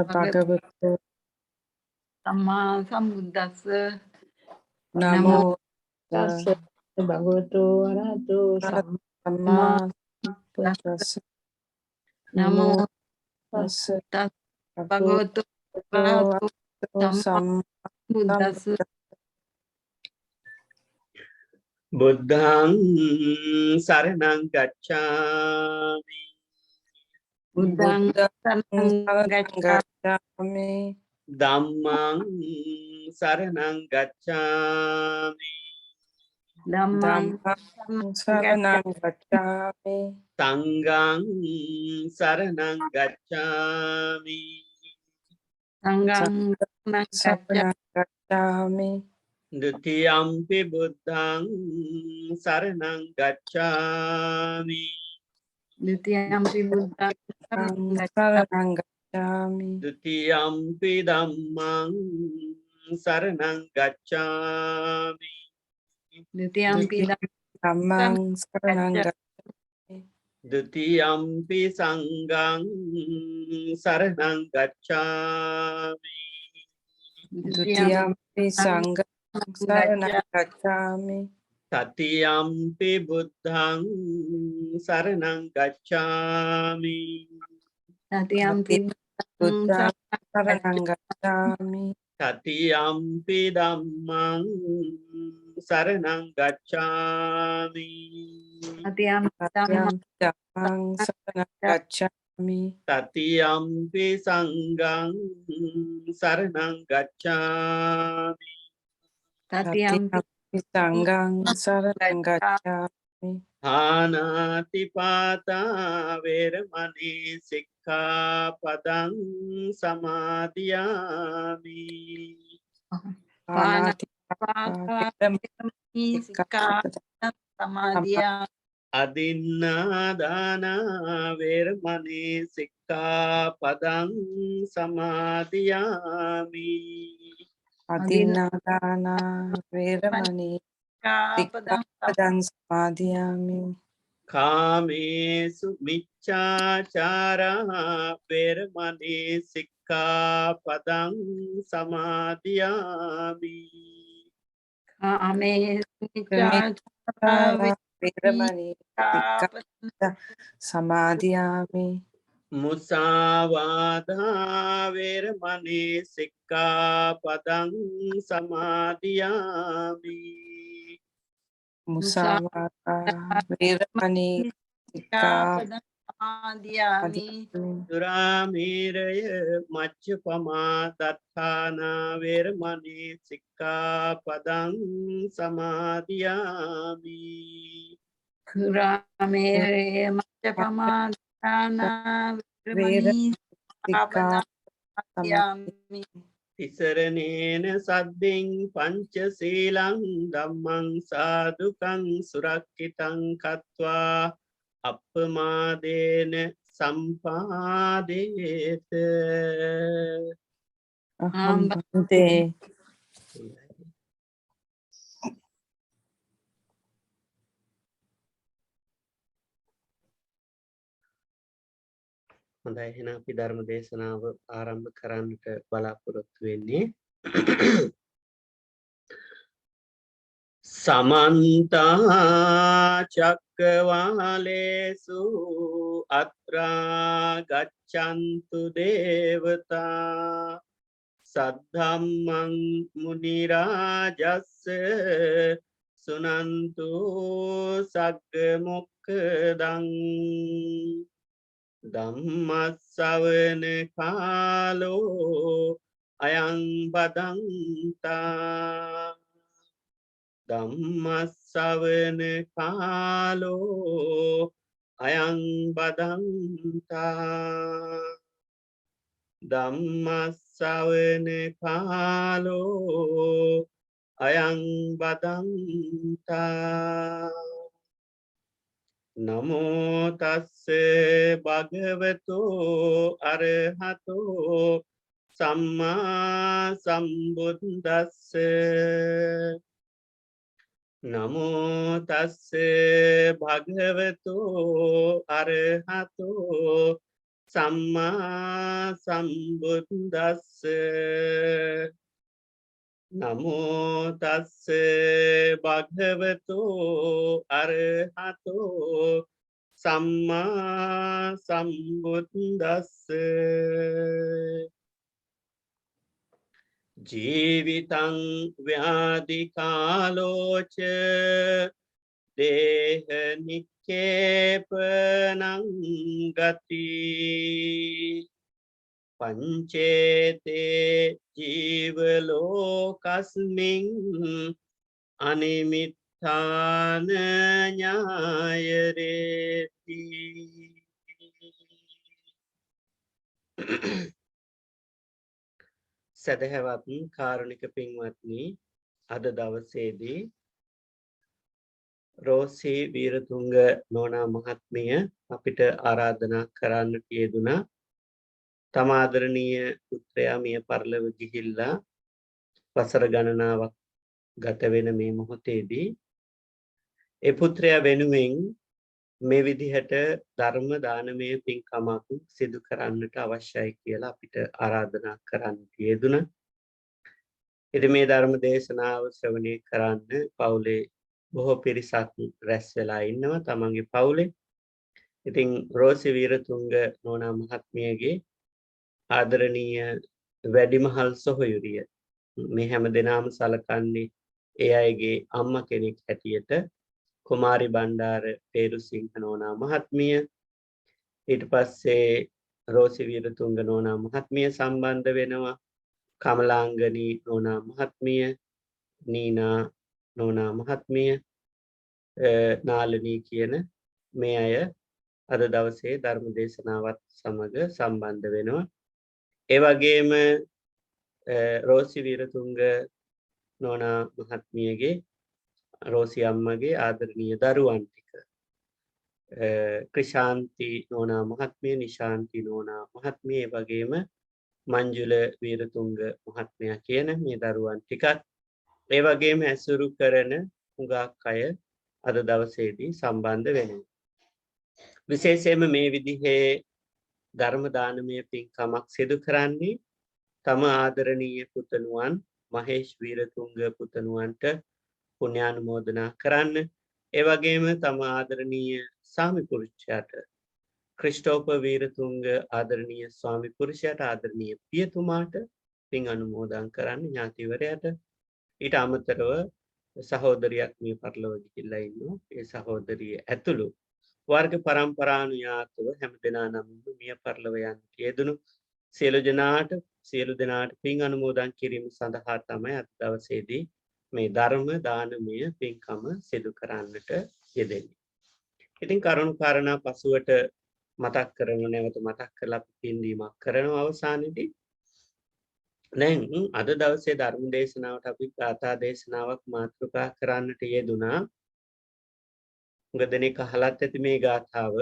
Bhagavato Sama Sambuddhassa. Namo Tassa bhagavato arahato Sama Buddhassa. Buddhassa Namo Tassa Tassa Bhagavato Bhagavato Arahato Sama Buddhassa. Buddhang saranang gacchami. Buddhang saranang gacchami. Gacchami Dhammang saranang gacchami. Dhammang Dhammang Saranang Gacchami Sanghang saranang gacchami. Sanghang saranang Saranang gacchami. Gacchami Dutiyampi buddhang saranang gacchami. Ditiyampi Buddhang saranang gacchami. Saranang Gacchami Dutiyampi dhammang saranang gacchami. Ditiyampi Dhammang Saranang Gacchami Dutiyampi sanghang saranang gacchami. Dutiyampi Sanghang Saranang Gacchami Tatiyampi buddhang saranang gacchami. Ditiyampi Buddhang Saranang Gacchami Tatiyampi dhammang saranang gacchami. Ditiyampi Satyampi Dhammang Saranang Gacchami Tatiyampi sanghang saranang gacchami. Satyampi Sanghang Saranang Gacchami Hanatipata veramani sikkhapadang samadhiyami. Samadhiya Adinnādāna veramani sikkhapadang samadhiyami. Adinādāna Veramani Sikkhapadang Samadhiyami Kāmesu miccācārā veramani sikkhapadang samadhiyami. Kame Veramani Sikkhapadang Samadhiyami Musāvādā veramani sikkhapadang samadhiyami. Musāvādā Veramani Sikkhapadang Samadhiyami. Duramēraya maccapamā dattana veramani sikkhapadang samadhiyami. Kurame Machapamadana Virmani Samadhiyami. Tisaranena sadding panchaseelang dhammang sadukang surakkitang kattva appamādena sampādeta. Aham Bhante හොඳයි එහෙනම් අපි ධර්ම දේශනාව ආරම්භ කරන්නට බලාපොරොත්තු වෙන්නේ. සමන්තා චක්කවාලේසු අත්‍රා ගච්ඡන්තු දේවතා සද්ධම්මං මුනි රාජස්ස සුනන්තු සග්ග මොක්ඛදං ධම්මස්සවන කාලෝ අයං බදන්තා ධම්මස්සවන කාලෝ අයං බදන්තා ධම්මස්සවන කාලෝ අයං බදන්තා නමෝ තස්ස භගවතෝ අරහතෝ සම්මා සම්බුද්දස්ස නමෝ තස්ස භගවතෝ අරහතෝ සම්මා සම්බුද්දස්ස නමෝ තස්ස භගවතෝ අරහතෝ සම්මා සම්බුද්දස්ස ජීවිතං ව්‍යාධිකාලෝච දේහ නික්කේපනං ගති පංචේතේ ජීවලෝකස්මින් අනිමිත්තාන ඥායරේති. සදහැවත් කාරුණික පින්වත්නි, අද දවසේදී රෝසී වීරතුංග නෝනා මහත්මිය අපිට ආරාධනා කරන්නට යෙදුණා. තම ආදරණීය පුත්‍රයා මිය පරලොව ගිහිල්ලා වසර ගණනාවක් ගත වෙන මේ මොහොතේදී ඒ පුත්‍රයා වෙනුවෙන් මේ විදිහට ධර්ම දානමය පින්කමක් සිදු කරන්නට අවශ්‍යයි කියලා අපිට ආරාධනා කරන්නට යෙදුණා. ඉතින් මේ ධර්ම දේශනාව ශ්‍රවණය කරන්න පවුලේ බොහෝ පිරිසක් රැස් වෙලා ඉන්නවා තමන්ගේ පවුලේ. ඉතින් රෝසි වීරතුංග නෝනා මහත්මියගේ ආදරණීය වැඩිමහල් සොහොයුරිය මේ හැම දෙනාම සලකන්නේ ඒ අයගේ අම්මා කෙනෙක් හැටියට කුමාරි බණ්ඩාර පේරුසිංහ නෝනා මහත්මිය. ඊට පස්සේ රෝසි වීරතුංග නෝනා මහත්මිය සම්බන්ධ වෙනවා. කමලාංගනී නෝනා මහත්මිය, නීනා නෝනා මහත්මිය, නාලනී කියන මේ අය අද දවසේ ධර්ම දේශනාවත් සමග සම්බන්ධ වෙනවා. ඒ වගේම රෝසි වීරතුංග නෝනා මහත්මියගේ රෝසි අම්මගේ ආදරණීය දරුවන් ටික ක්‍රිෂාන්ති නෝනා මහත්මිය, නිශාන්ති නෝනා මහත්මිය, ඒ වගේම මංජුල වීරතුංග මහත්මයා කියන මේ දරුවන් ටිකත් ඒ වගේම ඇසුරු කරන හුඟක් අය අද දවසේදී සම්බන්ධ වෙනවා. විශේෂයෙන්ම මේ විදිහේ ධර්ම දානමය පින්කමක් සිදු කරන්නේ තම ආදරණීය පුතණුවන් මහේෂ් වීරතුංග පුතණුවන්ට පුණ්‍යානුමෝදනා කරන්න. ඒ වගේම තම ආදරණීය ස්වාමි පුරුෂයාට ක්‍රිස්ටෝප වීරතුංග ආදරණීය ස්වාමි පුරුෂයාට ආදරණීය පියතුමාට පින් අනුමෝදන් කරන්න ඥාතිවරයාට. ඊට අමතරව සහෝදරියක් මේ පරලොව ගිහිල්ලා ඉන්නවා. ඒ සහෝදරිය ඇතුළු වර්ග පරම්පරානුයාතව හැම දෙනා නමින් මිය පරලොව යන්නට යෙදුණු සියලු දෙනාට පින් අනුමෝදන් කිරීම සඳහා තමයි අද දවසේදී මේ ධර්ම දානමය පින්කම සිදු කරන්නට යෙදෙන්නේ. ඉතින් කරුණු කාරණා පසුවට මතක් කරන නැවත මතක් කරලා පින්දීමක් කරනවා අවසානයේදී. දැන් අද දවසේ ධර්ම දේශනාවට අපි ගාථා දේශනාවක් මාතෘකා කරන්නට යෙදුණා. උගදෙනෙක් අහලත් ඇති මේ ගාථාව.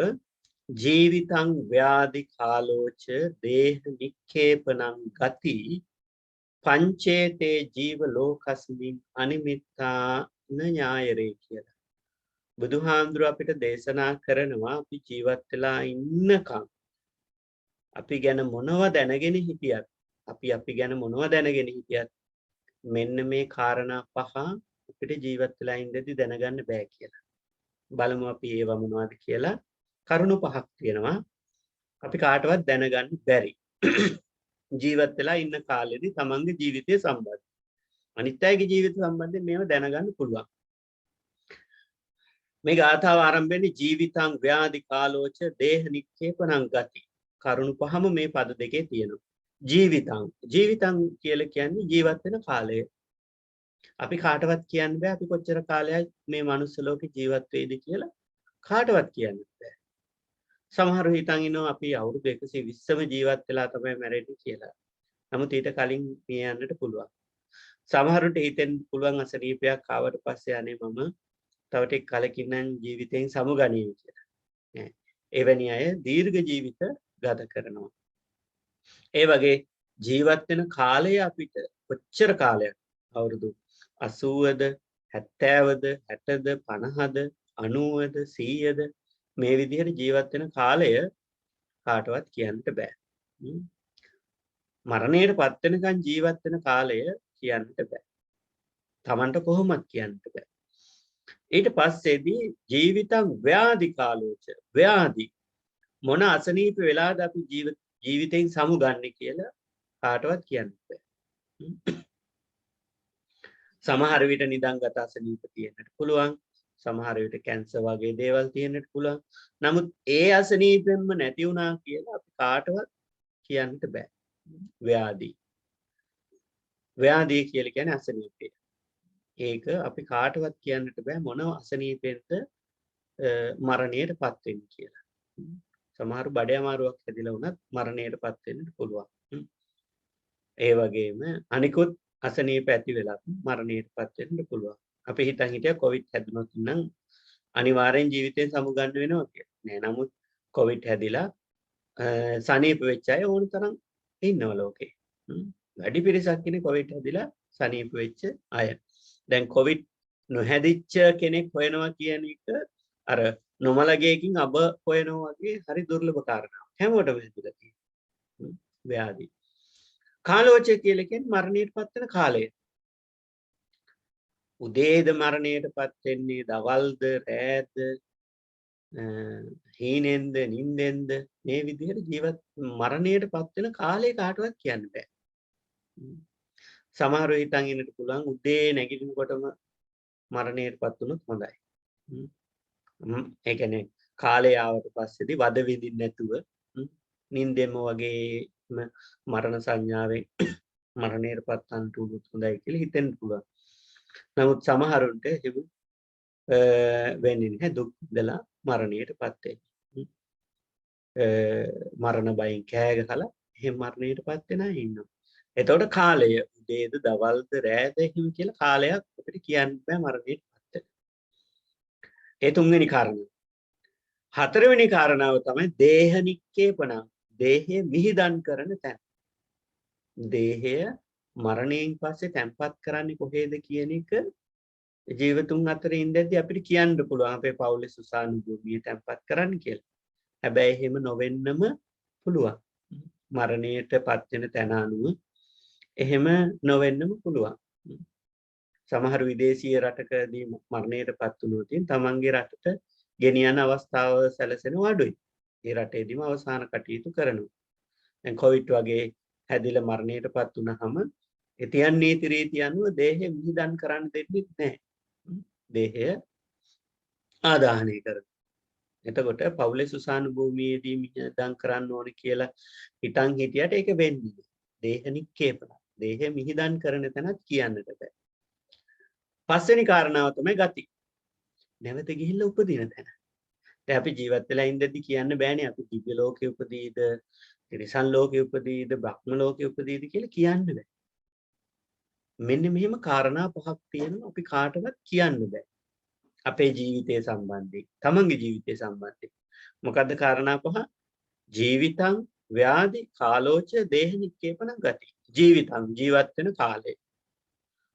ජීවිතං ව්‍යාධි කාලෝච දේහ නික්කේපනං ගති පංචේතේ ජීව ලෝකස්මින් අනිමිත්තාන ඥායරේ කියලා. බුදුහාඳුර අපිට දේශනා කරනවා අපි ජීවත් වෙලා ඉන්නකම් අපි ගැන මොනව දැනගෙන හිටියත් අපි ගැන මොනව දැනගෙන හිටියත් මෙන්න මේ කාරණා පහ අපිට ජීවත් වෙලා ඉඳදී දැනගන්න බෑ කියලා. බලමු අපි ඒව මොනවද කියලා. කරුණු පහක් තියෙනවා අපි කාටවත් දැනගන්න බැරි. ජීවත් වෙලා ඉන්න කාලෙදී තමන්ගේ ජීවිතය සම්බන්ධ අනිත් අයගේ ජීවිත සම්බන්ධයෙන් මේව දැනගන්න පුළුවන්. මේ ගාථාව ආරම්භ වෙන්නේ ජීවිතං ව්‍යාධි කාලෝච දේහ නික්කේපනං ගති. කරුණු පහම මේ පද දෙකේ තියෙනවා. ජීවිතං කියලා කියන්නේ ජීවත් වෙන කාලය. අපි කාටවත් කියන්න බෑ අපි කොච්චර කාලයක් මේ මනුස්ස ලෝකේ ජීවත් වෙයිද කියලා කාටවත් කියන්න බෑ. සමහරව හිතන් ඉන්නවා අපි අවුරුදු 120ම ජීවත් වෙලා තමයි මැරෙන්නේ කියලා. නමුත් ඊට කලින් මිය යන්නට පුළුවන්. සමහරුන්ට හිතෙන්න පුළුවන් අසනීපයක් ආවට පස්සේ අනේ මම තව ටික කලකින් නම් ජීවිතෙන් සමුගනීවි කියලා. නෑ. එවැනි අය දීර්ඝ ජීවිත ගත කරනවා. ඒ වගේ ජීවත් වෙන කාලය අපිට කොච්චර කාලයක් අවුරුදු 80ද 70ද 60ද 50ද 90ද 100ද මේ විදිහට ජීවත් වෙන කාලය කාටවත් කියන්න බෑ. මරණයට පත් වෙනකන් ජීවත් වෙන කාලය කියන්න බෑ. Tamanට කොහොමත් කියන්න බෑ. ඊට පස්සේදී ජීවිතං ව්‍යාධි කාලෝච ව්‍යාධි මොන අසනීප වෙලාද අපි ජීවිතෙන් සමුගන්නේ කියලා කාටවත් කියන්න බෑ. සමහර විට නිදන්ගත අසනීප තියෙන්නට පුළුවන්. සමහර විට කැන්සර් වගේ දේවල් තියෙන්නට පුළුවන්. නමුත් ඒ අසනීපෙන්ම නැති වුණා කියලා අපි කාටවත් කියන්න බෑ. ව්‍යාධි. ව්‍යාධි කියලා කියන්නේ අසනීපය. ඒක අපි කාටවත් කියන්නට බෑ මොන අසනීපෙන්ද මරණයට පත් වෙන්නේ කියලා. සමහර බඩ අමාරුවක් හැදිලා වුණත් මරණයට පත් වෙන්න පුළුවන්. ඒ වගේම අනිකුත් අසනීප ඇති වෙලත් මරණයට පත් වෙන්න පුළුවන්. අපි හිතන් හිටියා කොවිඩ් හැදුනොත් නම් අනිවාර්යෙන් ජීවිතයෙන් සමුගන්න වෙනවා කියලා. නෑ නමුත් කොවිඩ් හැදිලා සනීප වෙච්ච අය ඕන තරම් ඉන්නව ලෝකේ. වැඩි පිරිසක් ඉන්නේ කොවිඩ් හැදිලා සනීප වෙච්ච අය. දැන් කොවිඩ් නොහැදිච්ච කෙනෙක් හොයනවා කියන එක අර නොමලගේකින් අබ හොයනවා වගේ හරි දුර්ලභ කාරණාවක්. හැමෝටම හැදිලා තියෙනවා. ව්‍යාධි. කාලෝචය කියලා කියන්නේ මරණයට පත් වෙන කාලය. උදේද මරණයට පත් වෙන්නේ, දවල්ද, රෑද, හීනෙන්ද, නිින්දෙන්ද මේ විදිහට ජීවත් මරණයට පත් වෙන කාලය කාටවත් කියන්න බෑ. සමහරව හිතන් ඉන්නට පුළුවන් උදේ නැගිටිනකොටම මරණයට පත් වුණොත් හොඳයි. ඒ කියන්නේ කාලය ආවට පස්සේදී වද විඳින්න නැතුව නිින්දෙම වගේම මරණ සංඥාවෙන් මරණයට පත් වන්න උනොත් හොඳයි කියලා හිතෙන්න පුළුවන්. නමුත් සමහරුන්ට එහෙම වෙන්නේ නැහැ. දුක් විඳලා මරණයට පත් වෙන්නේ. මරණ බයෙන් කෑ ගහලා එහෙම මරණයට පත් වෙන අය ඉන්නවා. එතකොට කාලය උදේද දවල්ද රෑද එහෙම කියලා කාලයක් අපිට කියන්න බෑ මරණයට පත් වෙන. ඒ තුන්වෙනි කාරණාව. හතරවෙනි කාරණාව තමයි දේහ නික්කේපන. දේහය මිහිදන් කරන තැන. දේහය මරණයෙන් පස්සේ තැන්පත් කරන්නේ කොහේද කියන එක ජීවතුන් අතර ඉඳද්දී අපිට කියන්න පුළුවන් අපේ පවුලේ සුසාන භූමිය තැන්පත් කරන්න කියලා. හැබැයි එහෙම නොවෙන්නම පුළුවන්. මරණයට පත් වෙන තැන අනුව එහෙම නොවෙන්නම පුළුවන්. සමහර විදේශීය රටකදී මරණයට පත් වුණොත් තමන්ගේ රටට ගෙනියන අවස්ථාව සැලසෙනවා අඩුයි. ඒ රටේදීම අවසාන කටයුතු කරනවා. දැන් කොවිඩ් වගේ හැදිලා මරණයට පත් වුණාම එතියන් නීති රීති අනුව දේහය මිහිදන් කරන්න දෙන්නේ නැහැ. දේහය ආදාහනය කරනවා. එතකොට පවුලේ සුසාන භූමියේදී මිහිදන් කරන්න ඕනේ කියලා හිතන් හිටියට ඒක වෙන්නේ නැහැ. දේහ නික්කේපන. දේහය මිහිදන් කරන තැනක් කියන්නට බෑ. පස්වෙනි කාරණාව තමයි ගති. නැවත ගිහිල්ලා උපදින තැන. දැන් අපි ජීවත් වෙලා ඉඳද්දි කියන්න බෑනේ අපි දිව්‍ය ලෝකේ උපදීද, තිරිසන් ලෝකේ උපදීද, බ්‍රහ්ම ලෝකේ උපදීද කියලා කියන්න බෑ. මෙන්න මෙහෙම කාරණා පහක් තියෙනවා අපි කාටවත් කියන්න බෑ. අපේ ජීවිතය සම්බන්ධයෙන්, තමන්ගේ ජීවිතය සම්බන්ධයෙන්. මොකද්ද කාරණා පහ? ජීවිතං ව්‍යාධි කාලෝච දේහ නික්කේපන ගති. ජීවිතං ජීවත් වෙන කාලය.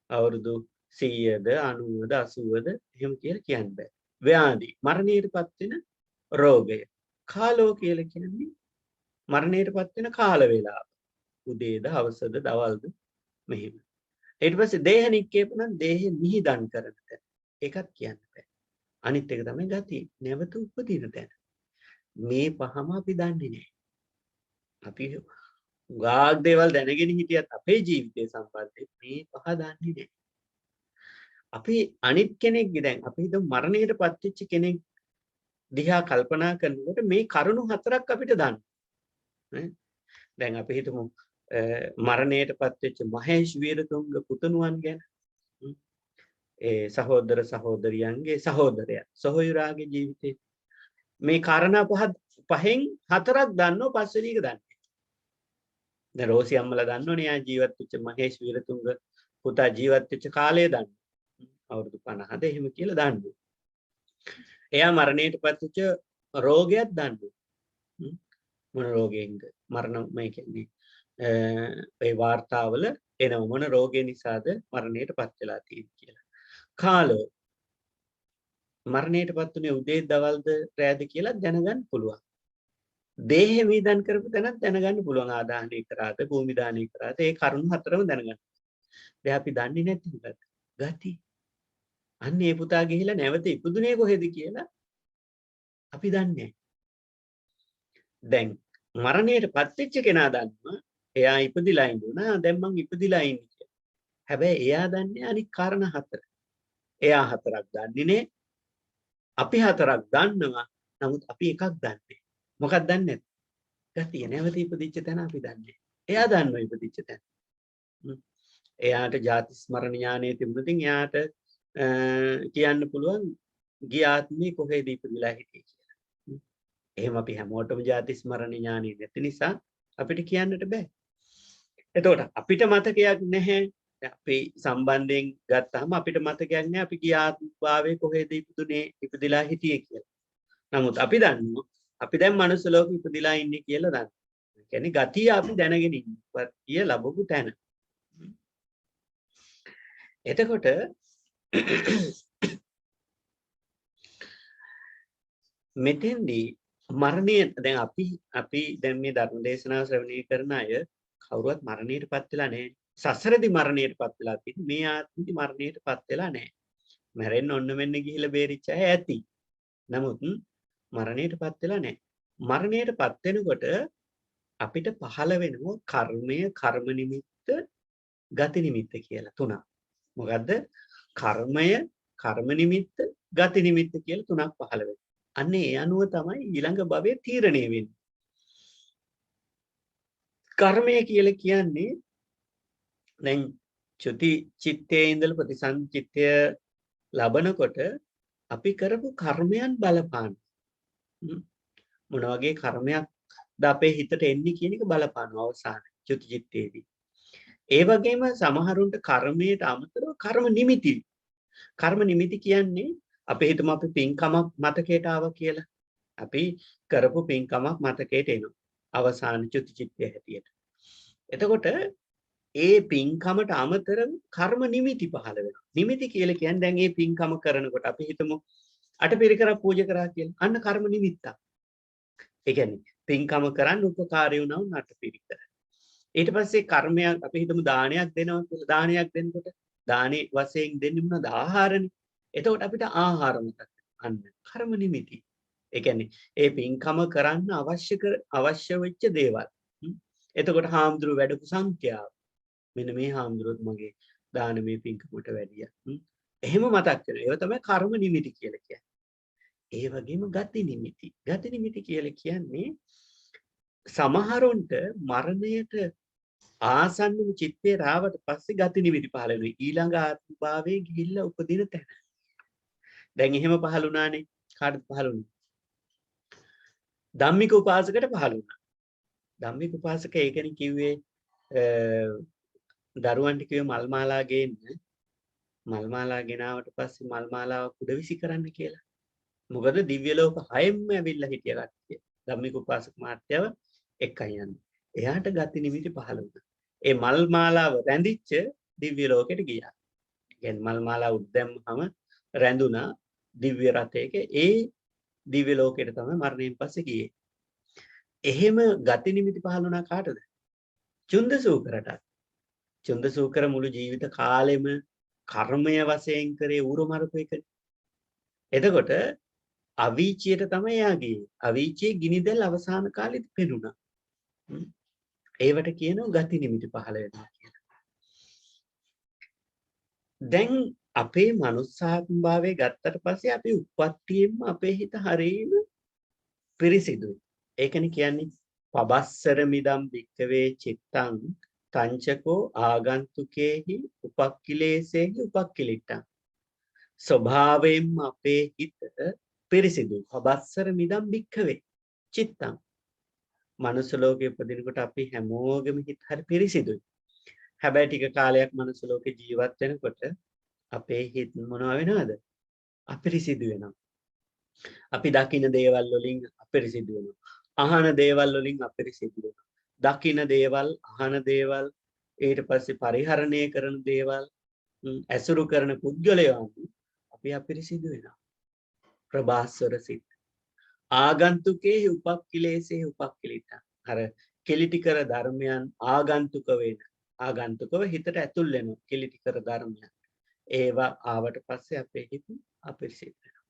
අවුරුදු 100ද 90ද 80ද එහෙම කියලා කියන්න බෑ. ව්‍යාධි මරණයටපත් වෙන රෝගය. කාලෝ කියලා කියන්නේ මරණයටපත් වෙන කාල වේලාව. උදේද හවසද දවල්ද මෙහෙම. ඊට පස්සේ දේහ නික්කේපන දේහෙ මිහිදන් කරන තැන. ඒකත් කියන්න බෑ. අනිත් එක තමයි ගති. නැවත උපදින තැන. මේ පහම අපි දන්නේ නැහැ. අපි ගාක් දේවල් දැනගෙන හිටියත් අපේ ජීවිතය සම්බන්ධයෙන් මේ පහ දන්නේ නැහැ. අපි අනිත් කෙනෙක්ගේ දැන් අපි හිතමු මරණයට පත් වෙච්ච කෙනෙක් දිහා කල්පනා කරනකොට මේ කරුණු හතරක් අපිට දන්න. දැන් අපි හිතමු මරණයට පත් වෙච්ච මහේෂ් වීරතුංග පුතණුවන් ගැන. ඒ සහෝදර සහෝදරියන්ගේ සහෝදරයා සොහොයුරාගේ ජීවිතේ මේ කාරණා පහෙන් හතරක් දන්නව පස්වෙනි එක දන්නේ. දැන් රෝසි අම්මලා දන්නෝනේ යා ජීවත් වෙච්ච මහේෂ් වීරතුංග පුතා ජීවත් වෙච්ච කාලය දන්නවා. අවුරුදු 50ද එහෙම කියලා දන්නවා. එයා මරණයට පත් වෙච්ච රෝගයක් දන්නවා. මොන රෝගයෙන්ද මරණ මේ කියන්නේ ඒ වාර්තාවල එන මොන රෝගය නිසාද මරණයට පත් වෙලා තියෙන්නේ කියලා. කාලෝ මරණයට පත් උනේ උදේ දවල්ද රෑද කියලා දැනගන්න පුළුවන්. දේහ විදන් කරපු තැනත් දැනගන්න පුළුවන් ආදාහනය කරාද භූමි දානය කරාද ඒ කරුණු හතරම දැනගන්න. දැන් අපි දන්නේ නැති මොකද? ගති. අන්න ඒ පුතා ගිහිලා නැවත ඉපදුනේ කොහෙද කියලා අපි දන්නේ නැහැ. දැන් මරණයට පත්වෙච්ච කෙනා දන්නවා එයා ඉපදිලා ඉන්නුනා දැන් මං ඉපදිලා ඉන්නේ කියලා. හැබැයි එයා දන්නේ අනික් කාරණා හතර. එයා හතරක් දන්නේ නේ. අපි හතරක් දන්නවා. නමුත් අපි එකක් දන්නේ. මොකක්ද දන්නේ? ගතිය නැවත ඉපදිච්ච තැන අපි දන්නේ. එයා දන්නවා ඉපදිච්ච තැන. එයාට ජාති ස්මරණ ඥානය තිබුණොතින් එයාට කියන්න පුළුවන් ගිය ආත්මේ කොහෙද ඉපදිලා හිටියේ කියලා. එහෙම අපි හැමෝටම ජාති ස්මරණ ඥානය නැති නිසා අපිට කියන්නට බෑ. එතකොට අපිට මතකයක් නැහැ. අපි සම්බන්ධයෙන් ගත්තාම අපිට මතකයක් නැහැ අපි ගිය ආත්මභාවයේ කොහෙද ඉපදිලා හිටියේ කියලා. නමුත් අපි දන්නවා අපි දැන් මනුස්ස ලෝකෙ ඉපදිලා ඉන්නේ කියලා දන්නවා. ඒ කියන්නේ ගතිය අපි දැනගෙන ඉන්නවා. ගතිය ලැබපු තැන. එතකොට මෙතෙන්දී මරණය දැන් අපි දැන් මේ ධර්ම දේශනාව ශ්‍රවණය කරන අය කවුරුවත් මරණයටපත් වෙලා නැහැ. සසරදී මරණයටපත් වෙලා තියෙන්නේ මේ ආත්මෙදි මරණයටපත් වෙලා නැහැ. මැරෙන්න ඔන්න මෙන්න ගිහිලා බේරිච්ච අය ඇති. නමුත් මරණයටපත් වෙලා නැහැ. මරණයටපත් වෙනකොට අපිට පහළ වෙනවා කර්මය, කර්ම නිමිත්ත, ගති නිමිත්ත කියලා තුනක්. මොකද්ද? කර්මය, කර්ම නිමිත්ත, ගති නිමිත්ත කියලා තුනක් පහළ වෙනවා. අන්න ඒ අනුව තමයි ඊළඟ භවයේ තීරණය වෙන්නේ. කර්මය කියලා කියන්නේ දැන් චුති චිත්තයේ ඉඳලා ප්‍රතිසංචිත්තය ලබනකොට අපි කරපු කර්මයන් බලපාන. මොන වගේ කර්මයක්ද අපේ හිතට එන්නේ කියන එක බලපානවා අවසානයේ චුති චිත්තයේදී. ඒ වගේම සමහරුන්ට කර්මයට අමතරව කර්ම නිමිති. කර්ම නිමිති කියන්නේ අපි හිතමු අපි පින්කමක් මතකයට ආවා කියලා. අපි කරපු පින්කමක් මතකයට එනවා. අවසාන චුති චිත්තය හැටියට. එතකොට ඒ පින්කමට අමතරව කර්ම නිමිති පහළ වෙනවා. නිමිති කියලා කියන්නේ දැන් මේ පින්කම කරනකොට අපි හිතමු අටපිරිකරක් පූජා කරා කියලා. අන්න කර්ම නිමිත්තක්. ඒ කියන්නේ පින්කම කරන්න උපකාරී වුණා අටපිරිකර. ඊට පස්සේ කර්මයක් අපි හිතමු දානයක් දෙනවා කියලා. දානයක් දෙනකොට දානේ වශයෙන් දෙන්නේ මොනවද? ආහාරනේ. එතකොට අපිට ආහාර මතක් අන්න කර්ම නිමිති. ඒ කියන්නේ ඒ පින්කම කරන්න අවශ්‍ය වෙච්ච දේවල්. එතකොට හාමුදුරුවෝ වැඩපු සංඛ්‍යාව. මෙන්න මේ හාමුදුරුවෝත් මගේ දානමය පින්කමට වැඩියා. එහෙම මතක් කරලා ඒව තමයි කර්ම නිමිති කියලා කියන්නේ. ඒ වගේම ගති නිමිති. ගති නිමිති කියලා කියන්නේ සමහරුන්ට මරණයට ආසන්න වූ චිත්තේ රාවට පස්සේ ගති නිමිති පහළ වෙනවා. ඊළඟ ආත්මභාවයේ ගිහිල්ලා උපදින තැන. දැන් එහෙම පහළ වුණානේ. කාටද පහළ වුණේ? ධම්මික උපාසකට පහළ වුණා. ධම්මික උපාසක ඒ කියන්නේ කිව්වේ දරුවන්ට කිව්වේ මල් මාලා ගේන්න. මල් මාලා ගෙනාවට පස්සේ මල් මාලාව කුඩ විසි කරන්න කියලා. මොකද දිව්‍ය ලෝක 6ෙම ඇවිල්ලා හිටිය කට්ටිය. ධම්මික උපාසක මහත්තයව එක්කයි යන්නේ. එයාට ගති නිමිති පහළ වුණා. ඒ මල් මාලාව රැඳිච්ච දිව්‍ය ලෝකෙට ගියා. කියන්නේ මල් මාලාව උද්දැම්මම රැඳුණා දිව්‍ය රථයක. ඒ දිව්‍ය ලෝකෙට තමයි මරණයෙන් පස්සේ ගියේ. එහෙම ගති නිමිති පහළ වුණා කාටද? චුන්දසූකරට. චුන්දසූකර මුළු ජීවිත කාලෙම කර්මය වශයෙන් කරේ ඌරමරපු එකනේ. එතකොට අවීචියට තමයි යා ගියේ. අවීචියේ ගිනිදෙල් අවසාන කාලෙත් පෙනුණා. ඒවට කියනවා ගති නිමිති පහළ වෙනවා කියලා. දැන් අපේ මනුස්සාත්ම භාවයේ ගත්තට පස්සේ අපි උප්පත්තියෙම අපේ හිත හරීම පිරිසිදුයි. ඒකනේ කියන්නේ පබස්සර මිදම් භික්කවේ චිත්තං තංචකෝ ආගන්තුකේහි උපක්ඛිලේසේහි උපක්ඛිලිට්ඨං. ස්වභාවයෙන්ම අපේ හිත පිරිසිදුයි. පබස්සර මිදම් භික්කවේ චිත්තං. මනුස්ස ලෝකේ උපදිනකොට අපි හැමෝගෙම හිත හරි පිරිසිදුයි. හැබැයි ටික කාලයක් මනුස්ස ලෝකේ ජීවත් වෙනකොට අපේ හිත මොනවා වෙනවද? අපිරිසිදු වෙනවා. අපි දකින දේවල් වලින් අපිරිසිදු වෙනවා. අහන දේවල් වලින් අපිරිසිදු වෙනවා. දකින දේවල්, අහන දේවල්, ඊට පස්සේ පරිහරණය කරන දේවල්, ඇසුරු කරන පුද්ගලයන් අපි අපිරිසිදු වෙනවා. ප්‍රභාස්වර සිත්. ආගන්තුකේ උපක්ඛිලේසේ උපක්ඛිලිතා. අර කෙලිටි කර ධර්මයන් ආගන්තුක වෙන. ආගන්තුකව හිතට ඇතුල් වෙනවා කෙලිටි කර ධර්මයන්. ඒවා ආවට පස්සේ අපේ හිත අපිරිසිදු වෙනවා.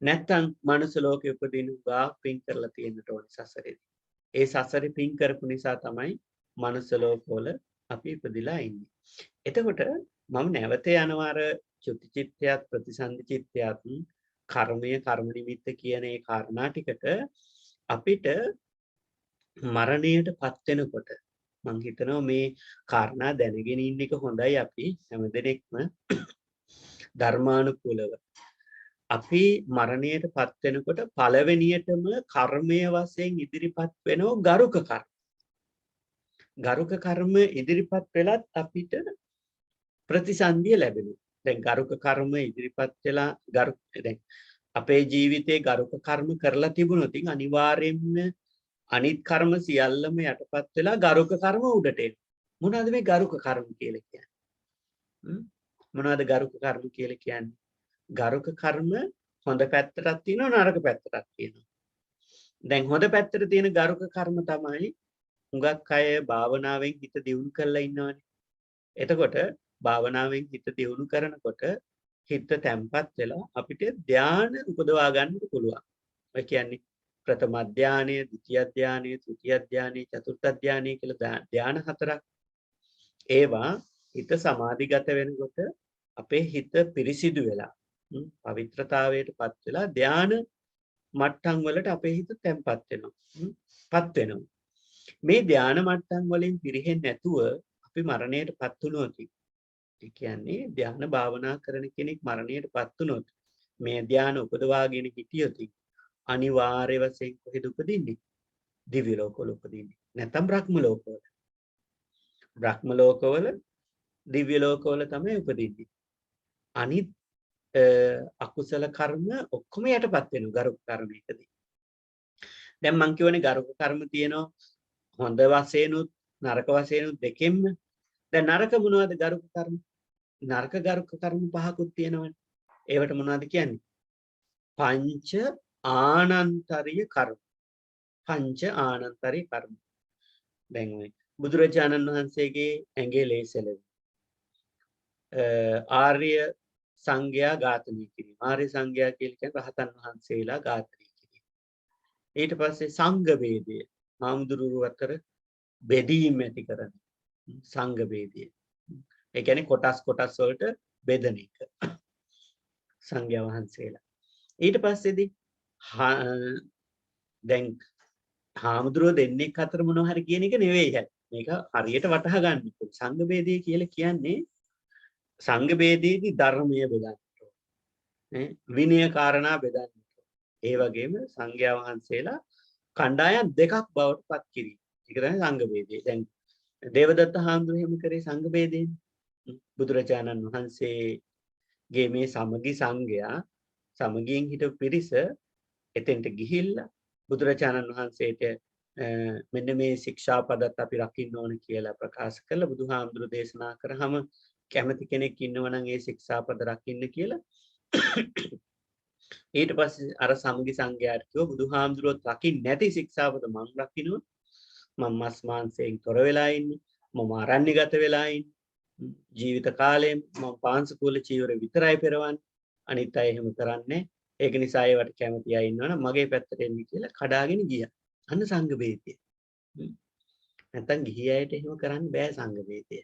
නැත්තම් මනුස්ස ලෝකෙ උපදින ගා පින් කරලා තියෙන්නට ඕනේ සසරේදී. ඒ සසරේ පින් කරපු නිසා තමයි මනුස්ස ලෝකවල අපි ඉපදිලා ඉන්නේ. එතකොට මම නැවත යනවා අර චුති චිත්තයත් ප්‍රතිසන්දි චිත්තයත් කර්මය කර්ම නිමිත්ත කියන ඒ කාරණා ටිකට අපිට මරණයට පත් වෙනකොට මං හිතනවා මේ කාරණා දැනගෙන ඉන්න එක හොඳයි. අපි හැමදෙනෙක්ම ධර්මානුකූලව අපි මරණයට පත් වෙනකොට පළවෙනියටම කර්මය වශයෙන් ඉදිරිපත් වෙනව ගරුක කර්ම. ගරුක කර්ම ඉදිරිපත් වෙලත් අපිට ප්‍රතිසන්දිය ලැබෙනවා. දැන් ගරුක කර්ම ඉදිරිපත් වෙලා දැන් අපේ ජීවිතේ ගරුක කර්ම කරලා තිබුණොත් අනිවාර්යයෙන්ම අනිත් කර්ම සියල්ලම යටපත් වෙලා ගරුක කර්ම උඩට එනවා. මොනවද මේ ගරුක කර්ම කියලා කියන්නේ? මොනවද ගරුක කර්ම කියලා කියන්නේ? ගරුක කර්ම හොඳ පැත්තටක් තියෙනවා නරක පැත්තටක් තියෙනවා. දැන් හොඳ පැත්තට තියෙන ගරුක කර්ම තමයි හුඟක් අය භාවනාවෙන් හිත දියුණු කරලා ඉන්නවනේ. එතකොට භාවනාවෙන් හිත දියුණු කරනකොට හිත තැම්පත් වෙලා අපිට ධානය උපදවා ගන්න පුළුවන්. ඒ කියන්නේ ප්‍රථම ධානය, ද්විතිය ධානය, තෘතිය ධානය, චතුර්ථ ධානය කියලා ධාන හතරක්. ඒවා හිත සමාධිගත වෙනකොට අපේ හිත පිරිසිදු වෙලා පවිත්‍රතාවයටපත් වෙලා ධාන මට්ටම් වලට අපේ හිත තැම්පත් වෙනවා. මේ ධාන මට්ටම් වලින් පිරෙන්නේ නැතුව අපි මරණයටපත් වුණොත් ඒ කියන්නේ ධාන භාවනා කරන කෙනෙක් මරණයටපත් වුණොත් මේ ධාන උපදවාගෙන හිටියොත් අනිවාර්ය වශයෙන් කොහෙද උපදින්නේ? දිව්‍ය ලෝකවල උපදින්නේ. නැත්නම් බ්‍රහ්ම ලෝකවල. බ්‍රහ්ම ලෝකවල දිව්‍ය ලෝකවල තමයි උපදින්නේ. අනිත් අකුසල කර්ම ඔක්කොම යටපත් වෙනවා ගරුක කර්මයකදී. දැන් මං කියවනේ ගරුක කර්ම තියෙනවා හොඳ වශයෙන්ුත් නරක වශයෙන්ුත් දෙකෙන්ම. දැන් නරක මොනවද ගරුක කර්ම? නරක ගරුක කර්ම පහකුත් තියෙනවනේ. ඒවට මොනවද කියන්නේ? පංච ආනන්තරිය කර්ම. පංච ආනන්තරිය කර්ම. දැන් මේ බුදුරජාණන් වහන්සේගේ ඇඟේ ලේසෙලවි. ආර්ය සංඝයා ඝාතනය කිරීම. ආර්ය සංඝයා කියලා කියන්නේ රහතන් වහන්සේලා ඝාතනය කිරීම. ඊට පස්සේ සංඝ වේදය. හාමුදුරුවෝ අතර බෙදීම් ඇති කරන සංඝ වේදය. ඒ කියන්නේ කොටස් වලට බෙදන එක. සංඝයා වහන්සේලා. ඊට පස්සේදී දැන් හාමුදුරුවෝ දෙන්නෙක් අතර මොනවා හරි කියන එක නෙවෙයි. මේක හරියට වටහා ගන්න ඕනේ. සංඝ වේදය කියලා කියන්නේ සංඝ වේදයේදී ධර්මය බෙදන්න ඕනේ. විනය කාරණා බෙදන්න ඕනේ. ඒ වගේම සංඝයා වහන්සේලා කණ්ඩායම් දෙකක් බවට පත් කිරීම. ඒක තමයි සංඝ වේදය. දැන් දේවදත්ත හාමුදුරුවෝ එහෙම කරේ සංඝ වේදයෙන්. බුදුරජාණන් වහන්සේගේ මේ සමගි සංඝයා සමගියෙන් හිටපු පිරිස එතෙන්ට ගිහිල්ලා බුදුරජාණන් වහන්සේට මෙන්න මේ ශික්ෂාපදත් අපි රකින්න ඕන කියලා ප්‍රකාශ කළා. බුදුහාමුදුරුවෝ දේශනා කරාම කැමති කෙනෙක් ඉන්නවනම් ඒ ශික්ෂාපද රකින්න කියලා. ඊට පස්සේ අර සමගි සංඝයාට කිව්වා බුදුහාමුදුරුවෝ රකින්න නැති ශික්ෂාපද මම රකින්නවා. මම මස් මාංශයෙන් තොර වෙලා ඉන්නේ. මම අරණ්‍යගත වෙලා ඉන්නේ. ජීවිත කාලෙම මම පාංශකූල චීවර විතරයි පෙරවන්නේ. අනිත් අය එහෙම කරන්නේ. ඒක නිසා ඒවට කැමති අය ඉන්නවනම් මගේ පැත්තට එන්න කියලා කඩාගෙන ගියා. අන්න සංඝ වේදය. නැත්තම් ගිහි අයට එහෙම කරන්න බෑ සංඝ වේදය.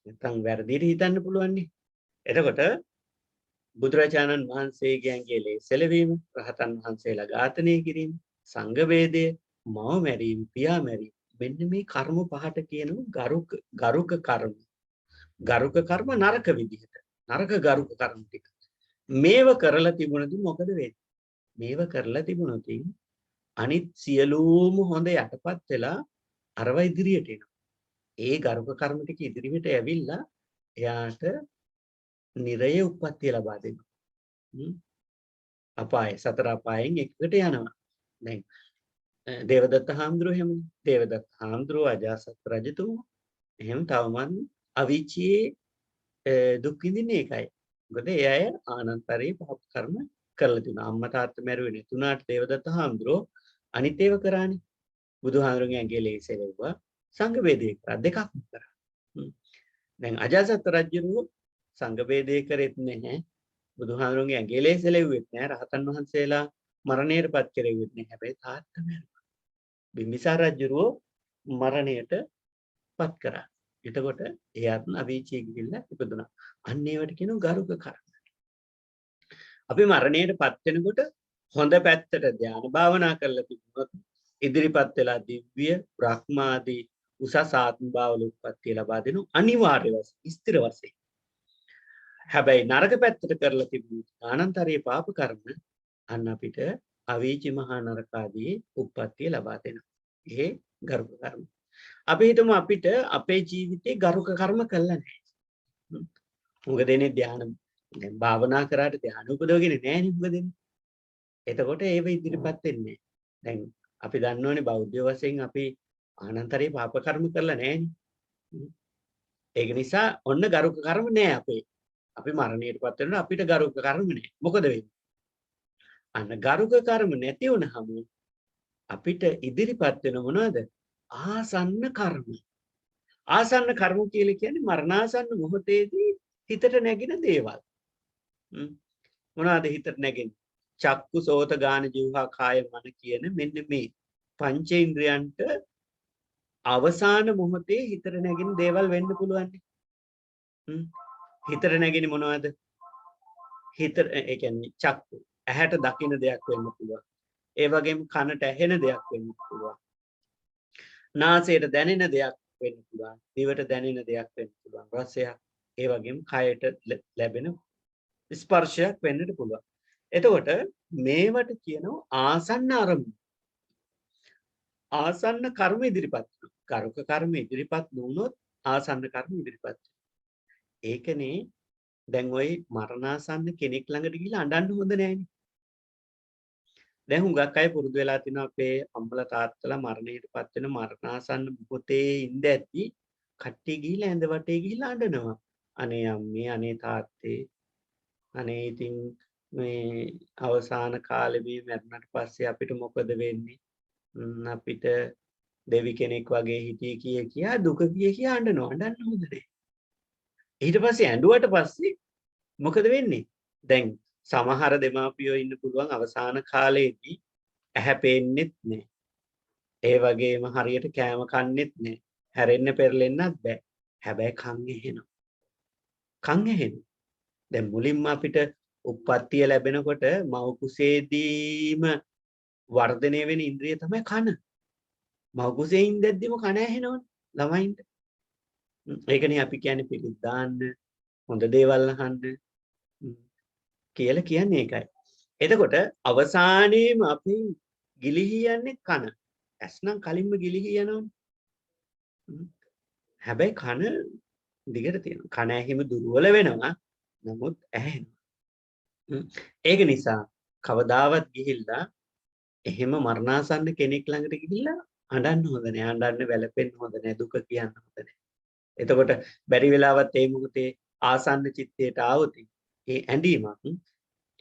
නැත්තම් වැරදිට හිතන්න පුළුවන් නේ. එතකොට බුදුරජාණන් වහන්සේගේ ඇඟිලේ සැලවීම, රහතන් වහන්සේලා ඝාතනය කිරීම, සංඝ වේදය, මව මැරීම, පියා මැරීම. මෙන්න මේ කර්ම පහට කියනවා ගරුක කර්ම. ගරුක කර්ම නරක විදිහට. නරක ගරුක කර්ම ටික. මේව කරලා තිබුණොත් මොකද වෙන්නේ? මේව කරලා තිබුණොත් අනිත් සියලුම හොඳ යටපත් වෙලා අරව ඉදිරියට එනවා. ඒ ගරුක කර්ම ටික ඉදිරියට ඇවිල්ලා එයාට නිරය උප්පත්තිය ලබා දෙනවා. අපාය සතර අපායෙන් එකකට යනවා. දැන් දේවදත්ත හාමුදුරුවෝ එහෙම දේවදත්ත හාමුදුරුවෝ අජාසත් රජතුමා එහෙම තවමත් අවීචියේ දුක් විඳින්නේ ඒකයි. මොකද ඒ අය ආනන්තරී පාප කර්ම කරලා තිබුණා. අම්මා තාත්තා මැරුවේ නැතුණාට දේවදත්ත හාමුදුරුවෝ අනිත් ඒවා කරානේ. බුදුහාමුදුරුවන්ගේ ඇඟිලේ සෙලෙව්වා. සංඝ වේදේ කරා දෙකක්ම කරා. දැන් අජාසත් රජුරුවෝ සංඝ වේදේ කරෙත් නැහැ. බුදුහාමුදුරුවන්ගේ ඇඟිලේ සෙලෙව්වෙත් නැහැ. රහතන් වහන්සේලා මරණයටපත් කෙරෙව්වෙත් නැහැ. හැබැයි තාත්තා මැරුවා. බිම්බිසාර රජුරුවෝ මරණයටපත් කරා. එතකොට එයාත් අවීචිය ගිහිල්ලා ඉපදුනා. අන්න ඒවට කියනවා ගරුක කර්ම. අපි මරණයටපත් වෙනකොට හොඳ පැත්තට ධ්‍යාන භාවනා කරලා තිබුණොත් ඉදිරිපත් වෙලා දිව්‍ය බ්‍රහ්මාදී උසස් ආත්ම භාවවල උත්පත්ති ලබා දෙනු අනිවාර්ය වශයෙන් ස්ථිර වශයෙන්. හැබැයි නරක පැත්තට කරලා තිබුණු ආනන්තරයේ පාප කර්ම අන්න අපිට අවීචි මහා නරකාදී උත්පත්ති ලබා දෙනවා. ඒ ගරුක කර්ම. අපි හිතමු අපිට අපේ ජීවිතේ ගරුක කර්ම කළා නැහැ. මොකද දෙනේ ධ්‍යාන දැන් භාවනා කරාට ධ්‍යාන උපදවගෙන නැහැ නේ මොකද දෙන්නේ. එතකොට ඒව ඉදිරිපත් වෙන්නේ. දැන් අපි දන්නවනේ බෞද්ධ වශයෙන් අපි ආනන්තරේ පාප කර්ම කරලා නැහැ නේ. ඒක නිසා ඔන්න ගරුක කර්ම නැහැ අපේ. අපි මරණයටපත් වෙනවා අපිට ගරුක කර්ම නැහැ. මොකද වෙන්නේ? අන්න ගරුක කර්ම නැති වුනහම අපිට ඉදිරිපත් වෙන මොනවද? ආසන්න කර්ම. ආසන්න කර්ම කියලා කියන්නේ මරණාසන්න මොහොතේදී හිතට නැගින දේවල්. මොනවද හිතට නැගෙන්නේ? චක්කු සෝත ගාන જીවහා කාය මන කියන මෙන්න මේ පංචේන්ද්‍රයන්ට අවසාන මොහොතේ හිතට නැගින දේවල් වෙන්න පුළුවන්. හිතට නැගින මොනවද? හිත ඒ කියන්නේ චක්කු ඇහැට දකින දෙයක් වෙන්න පුළුවන්. ඒ වගේම කනට ඇහෙන දෙයක් වෙන්න පුළුවන්. නාසයට දැනෙන දෙයක් වෙන්න පුළුවන්. දිවට දැනෙන දෙයක් වෙන්න පුළුවන්. රසයක් ඒ වගේම කයට ලැබෙන ස්පර්ශයක් වෙන්නට පුළුවන්. එතකොට මේවට කියනවා ආසන්න අරමුණු. ආසන්න කර්ම ඉදිරිපත් කරක කර්ම ඉදිරිපත් නොවුනොත් ආසන්න කර්ම ඉදිරිපත්. ඒකනේ දැන් ওই මරණාසන්න කෙනෙක් ළඟට ගිහිල්ලා අඬන්න හොඳ නෑනේ. දැන් හුඟක් අය පුරුදු වෙලා තිනවා අපේ අම්මලා තාත්තලා මරණයටපත් වෙන මරණාසන්න මොහොතේ ඉඳ ඇති කට්ටිය ගිහිල්ලා ඇඳ වටේ ගිහිල්ලා අඬනවා. අනේ අම්මේ අනේ තාත්තේ අනේ ඉතින් මේ අවසාන කාලේ මේ මරණට පස්සේ අපිට මොකද වෙන්නේ? අපිට දෙවි කෙනෙක් වගේ හිටියේ කියා දුක කියා අඬනවා. අඬන්න හොඳ නෑ. ඊට පස්සේ ඇඬුවට පස්සේ මොකද වෙන්නේ? දැන් සමහර දෙමාපියෝ ඉන්න පුළුවන් අවසාන කාලේදී ඇහැ පේන්නෙත් නෑ. ඒ වගේම හරියට කෑම කන්නෙත් නෑ. හැරෙන්න පෙරලෙන්නත් බෑ. හැබැයි කන් ඇහෙනවා. කන් ඇහෙනවා. දැන් මුලින්ම අපිට උප්පත්තිය ලැබෙනකොට මව කුසේදීම වර්ධනය වෙන ඉන්ද්‍රිය තමයි කන. මව කුසේ ඉඳද්දිම කන ඇහෙනවනේ ළමයින්ට. ඒකනේ අපි කියන්නේ පිළිත් දාන්න, හොඳ දේවල් අහන්න කියලා කියන්නේ ඒකයි. එතකොට අවසානයේම අපි ගිලිහි යන්නේ කන. ඇස් නම් කලින්ම ගිලිහි යනවනේ. හැබැයි කන දිගට තියෙනවා. කන ඇහිම දුර්වල වෙනවා. නමුත් ඇහෙනවා. ඒක නිසා කවදාවත් ගිහිල්ලා එහෙම මරණාසන්න කෙනෙක් ළඟට ගිහිල්ලා අඬන්න හොඳ නෑ. අඬන්න වැළපෙන්න හොඳ නෑ. දුක කියන්න හොඳ නෑ. එතකොට බැරි වෙලාවත් ඒ මොහොතේ ආසන්න චිත්තයට ආවොත් ඒ ඇඬීමක්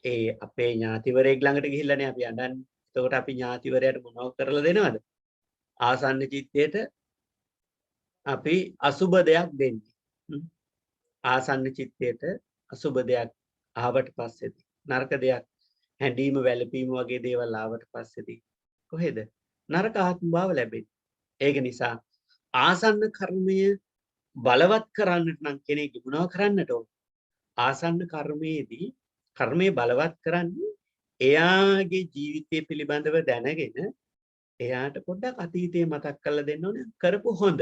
ඒ අපේ ඥාතිවරයෙක් ළඟට ගිහිල්ලානේ අපි අඬන්නේ. එතකොට අපි ඥාතිවරයාට මොනව කරලා දෙනවද? ආසන්න චිත්තයට අපි අසුබ දෙයක් දෙන්නේ. ආසන්න චිත්තයට අසුබ දෙයක් ආවට පස්සේදී නරක දෙයක් හැඬීම වැළපීම වගේ දේවල් ආවට පස්සේදී කොහෙද නරක ආත්ම භාව ලැබෙන්නේ. ඒක නිසා ආසන්න කර්මය බලවත් කරන්නට නම් කෙනෙක් මොනව කරන්නට ඕන? ආසන්න කර්මයේදී කර්මය බලවත් කරන්නේ එයාගේ ජීවිතය පිළිබඳව දැනගෙන එයාට පොඩ්ඩක් අතීතයේ මතක් කරලා දෙන්න ඕනේ. කරපු හොඳ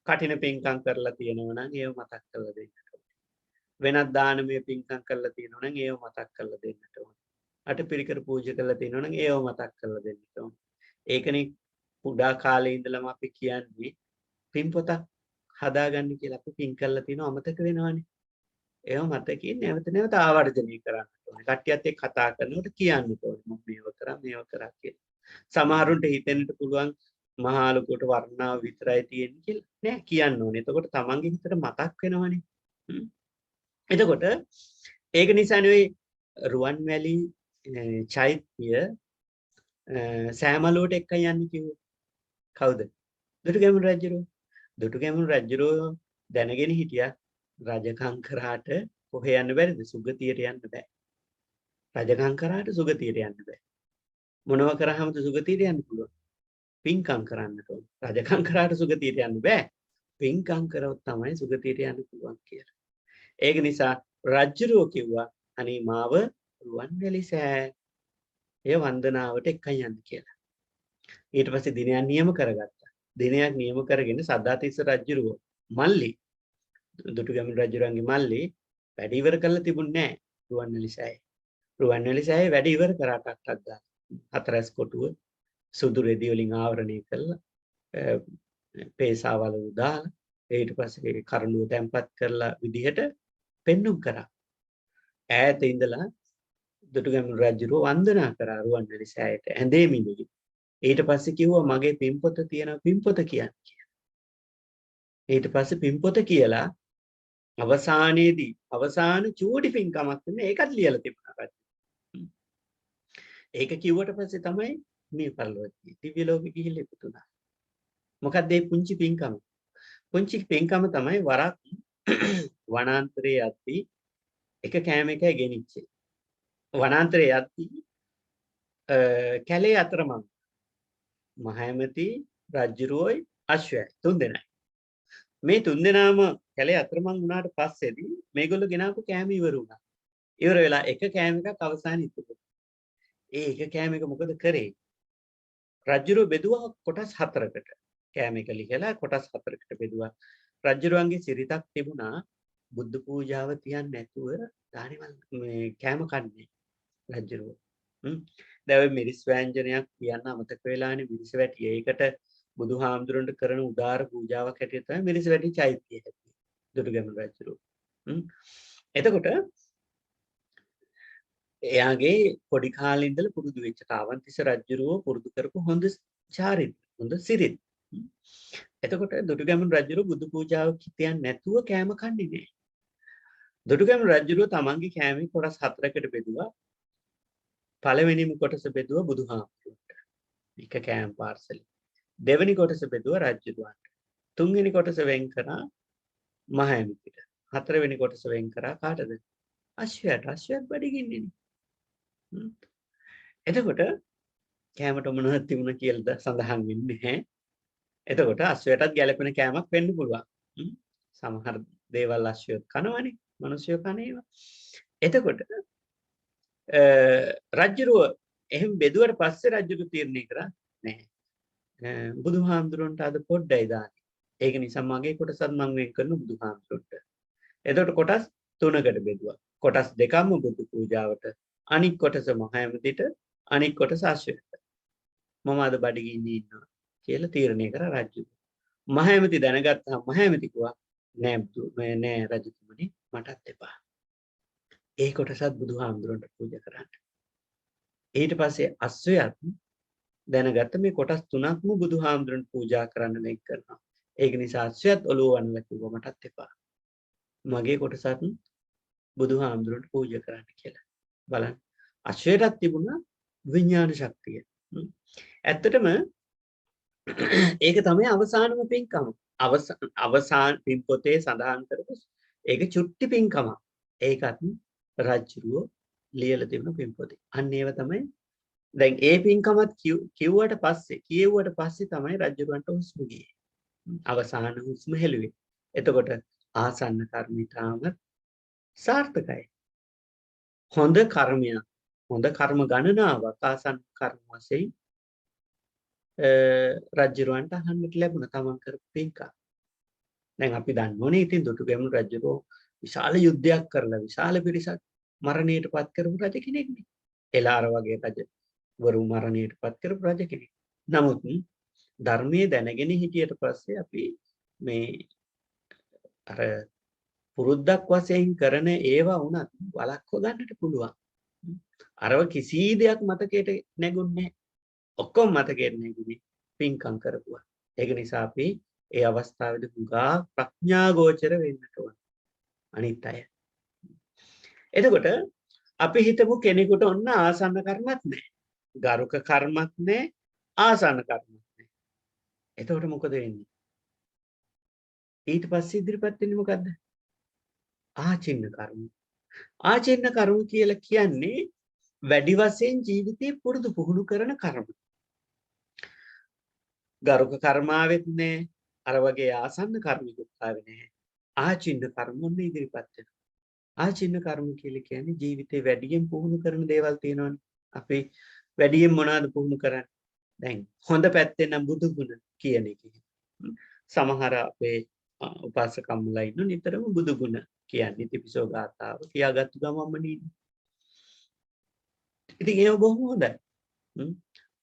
කටින පින්කම් කරලා තියෙනවා නම් ඒව මතක් කරලා දෙන්න ඕනේ. වෙනත් දානමය පින්කම් කරලා තියෙනවා නම් ඒව මතක් කරලා දෙන්නට ඕනේ. අටපිරිකර පූජා කරලා තියෙනවා නම් ඒව මතක් කරලා දෙන්නට ඕනේ. ඒකනේ පුඩා කාලේ ඉඳලම අපි කියන්නේ පින් පොතක් හදාගන්න කියලා. අපි පින් කරලා තියෙනවා අමතක වෙනවනේ. ඒව මතකයෙන් නැවත නැවත ආවර්ජනය කරන්න ඕනේ. කට්ටියත් එක්ක කතා කරනකොට කියන්න ඕනේ මම මේව කරා කියලා. සමහරුන්ට හිතෙන්නට පුළුවන් මහා ලොකුට වර්ණාව විතරයි තියෙන්නේ කියලා. නෑ කියන්න ඕනේ. එතකොට තමන්ගේ හිතට මතක් වෙනවනේ. එතකොට ඒක නිසානේ රුවන්වැලි චෛත්‍ය සෑමලුවට එක්ක යන්නේ කිව්වේ කවුද? දුටුගැමුණු රජුරෝ. දුටුගැමුණු රජුරෝ දැනගෙන හිටියා රජකම් කරාට කොහේ යන්න බැරිද? සුගතියට යන්න බෑ. රජකම් කරාට සුගතියට යන්න බෑ. මොනව කරාමද සුගතියට යන්න පුළුවන්? පින්කම් කරන්නට ඕන. රජකම් කරාට සුගතියට යන්න බෑ. පින්කම් කරොත් තමයි සුගතියට යන්න පුළුවන් කියලා. ඒක නිසා රජුරෝ කිව්වා අනේ මාව රුවන්වැලි සෑ එය වන්දනාවට එක්කන් යන්න කියලා. ඊට පස්සේ දිනයක් නියම කරගත්තා. දිනයක් නියම කරගෙන සද්ධාතිස්ස රජුරෝ මල්ලි දුටුගැමුණු රජුරන්ගේ මල්ලි වැඩ ඉවර කරලා තිබුණේ නැහැ රුවන්වැලි සෑයේ. රුවන්වැලි සෑයේ වැඩ ඉවර කරා ටක්ටක් ගන්න. හතරස් කොටුව සුදු රෙදි වලින් ආවරණය කරලා පේසාවල දාලා ඊට පස්සේ කරඬුව තැම්පත් කරලා විදිහට පෙන්눔 කරා. ඈත ඉඳලා දුටුගැමුණු රජුරෝ වන්දනා කරා රුවන්වැලි සෑයට ඇඳේ මිනිහි. ඊට පස්සේ කිව්වා මගේ පින්පොත තියෙන පින්පොත කියන්න කියලා. ඊට පස්සේ පින්පොත කියලා අවසානයේදී අවසාන චූටි පින්කමක් වෙන ඒකත් ලියලා තිබුණා. ඒක කිව්වට පස්සේ තමයි මේ පරිලෝකී දිව්‍ය ලෝකෙ ගිහිල්ලා ඉපදුණා. මොකක්ද මේ පුංචි පින්කම? පුංචි පින්කම තමයි වරක් වනාන්තරයේ යද්දී එක කෑම එකයි ගෙනිච්චේ. වනාන්තරයේ යද්දී කැලේ අතරමං මහයමති රජුරෝයි අශ්වයයි තුන්දෙනයි. මේ තුන්දෙනාම කැලේ අතරමං වුණාට පස්සේදී මේගොල්ලෝ ගෙනාවු කෑම ඉවර වුණා. ඉවර වෙලා එක කෑම එකක් අවසානයේ ඉතුරු. ඒ එක කෑම එක මොකද කරේ? රජුරෝ බෙදුවා කොටස් 4කට. කෑම එක ලිහලා කොටස් 4කට බෙදුවා. රජුරුවන්ගේ සිරිතක් තිබුණා බුද්ධ පූජාව තියන්නේ නැතුව දානිවල් මේ කෑම කන්නේ රජුරෝ. දැන් මිරිස් ව්‍යංජනයක් කියන්න අමතක වෙලානේ මිරිස් වැටි. ඒකට බුදුහාමුදුරන්ට කරන උදාර පූජාවක් හැටියට තමයි මිරිස් වැටි චෛත්‍යය හැදුවේ. දුටුගැමුණු රජුරෝ. එතකොට එයාගේ පොඩි කාලේ ඉඳලා පුරුදු වෙච්ච කාවන්තිස්ස රජුරෝ පුරුදු කරපු හොඳ චාරිත්‍ර හොඳ සිරිත්. එතකොට දුටුගැමුණු රජුරෝ බුදු පූජාව කිතියන් නැතුව කෑම කන්නේ නෑ. දුටුගැමුණු රජුරෝ තමන්ගේ කෑමේ කොටස් 4කට බෙදුවා. පළවෙනිම කොටස බෙදුවා බුදුහාමුදුරන්ට. එක කෑම පාර්සල. දෙවෙනි කොටස බෙදුවා රජුරවන්ට. තුන්වෙනි කොටස වෙන් කරා මහයමිතිට. හතරවෙනි කොටස වෙන් කරා කාටද? අශ්වයාට. අශ්වයාත් බඩගින්නේ. එතකොට කෑමට මොනවද තිබුණ කියලා සඳහන් වෙන්නේ නැහැ. එතකොට අශ්වයටත් ගැළපෙන කෑමක් වෙන්න පුළුවන්. සමහර දේවල් අශ්වයත් කනවනේ. මිනිස්සුયો කන ඒවා. එතකොට රජුරුව එහෙම බෙදුවට පස්සේ රජුරු තීරණය කරා නැහැ. බුදුහාමුදුරන්ට අද පොඩ්ඩයි දාන්නේ. ඒක නිසා මගේ කොටසත් මම වෙන් කරන බුදුහාමුදුරන්ට. එතකොට කොටස් 3කට බෙදුවා. කොටස් දෙකම බුදු පූජාවට, අනික් කොටස මහයමතිට, අනික් කොටස අශ්වයට. මම අද බඩගින්නේ ඉන්නවා කියලා තීරණය කරා රජු. මහයමති දැනගත්තා. මහයමති කිව්වා නෑ රජතුමනි මටත් එපා. ඒ කොටසත් බුදුහාමුදුරන්ට පූජා කරන්න. ඊට පස්සේ අශ්වයත් දැනගත්ත මේ කොටස් 3ක්ම බුදුහාමුදුරන්ට පූජා කරන්න වෙන් කරනවා. ඒක නිසා අශ්වයත් ඔළුව වන්නලා කිව්වා මටත් එපා. මගේ කොටසත් බුදුහාමුදුරන්ට පූජා කරන්න කියලා. බලන්න. අශ්වයටත් තිබුණා විඥාන ශක්තිය. ඇත්තටම ඒක තමයි අවසානම පින්කම. අවසාන පින්පොතේ සඳහන් කරපු ඒක චුට්ටි පින්කම. ඒකත් රජුරෝ ලියලා තිබුණ පින්පොතේ. අන්න ඒව තමයි දැන් ඒ පින්කමත් කිව්වට පස්සේ තමයි රජුරවන්ට හුස්ම ගියේ. අවසාන හුස්ම හෙළුවේ. එතකොට ආසන්න කර්මිතාම සාර්ථකයි. හොඳ කර්මයක්, හොඳ කර්ම ගණනාවක් ආසන්න කර්ම වශයෙන් රජුරවන්ට අහන්නට ලැබුණා තමන් කරපු පින්කම්. දැන් අපි දන්නෝනේ ඉතින් දුටුගැමුණු රජුරෝ විශාල යුද්ධයක් කරලා විශාල පිරිසක් මරණයටපත් කරපු රජ කෙනෙක්නේ. එලාර වගේ රජවරු මරණයටපත් කරපු රජ කෙනෙක්. නමුත් ධර්මයේ දැනගෙන හිටියට පස්සේ අපි මේ අර පුරුද්දක් වශයෙන් කරන ඒවා වුණත් වළක්ව ගන්නට පුළුවන්. අරව කිසි දෙයක් මතකයට නැගුන්නේ. ඔක්කොම මතකයට නැගුණේ පින්කම් කරපුවා. ඒක නිසා අපි ඒ අවස්ථාවේදී පුගා ප්‍රඥා ගෝචර වෙන්නට ඕන. අනිත් අය. එතකොට අපි හිතමු කෙනෙකුට ඔන්න ආසන්න කර්මත් නැහැ. ගරුක කර්මත් නැහැ, ආසන්න කර්මත් නැහැ. එතකොට මොකද වෙන්නේ? ඊට පස්සේ ඉදිරිපත් වෙන්නේ මොකද්ද? ආචින්න කර්ම. ආචින්න කර්ම කියලා කියන්නේ වැඩි වශයෙන් ජීවිතේ පුරුදු පුහුණු කරන කර්ම. ගරුක කර්මාවෙත් නැහැ, අර වගේ ආසන්න කර්මිකුත් ආවේ නැහැ. ආචින්න කර්ම ඔන්න ඉදිරිපත් වෙනවා. ආචින්න කර්ම කියලා කියන්නේ ජීවිතේ වැඩියෙන් පුහුණු කරන දේවල් තියෙනවනේ. අපි වැඩියෙන් මොනවද පුහුණු කරන්නේ? දැන් හොඳ පැත්තෙන් නම් බුදු ගුණ කියන එක. සමහර අපේ උපාසකම්මලා ඉන්න නිතරම බුදු ගුණ කියන්නේ තිපිසෝ ගාථාව කියාගත්තු ගමන්ම නේද? ඉතින් ඒක බොහොම හොඳයි.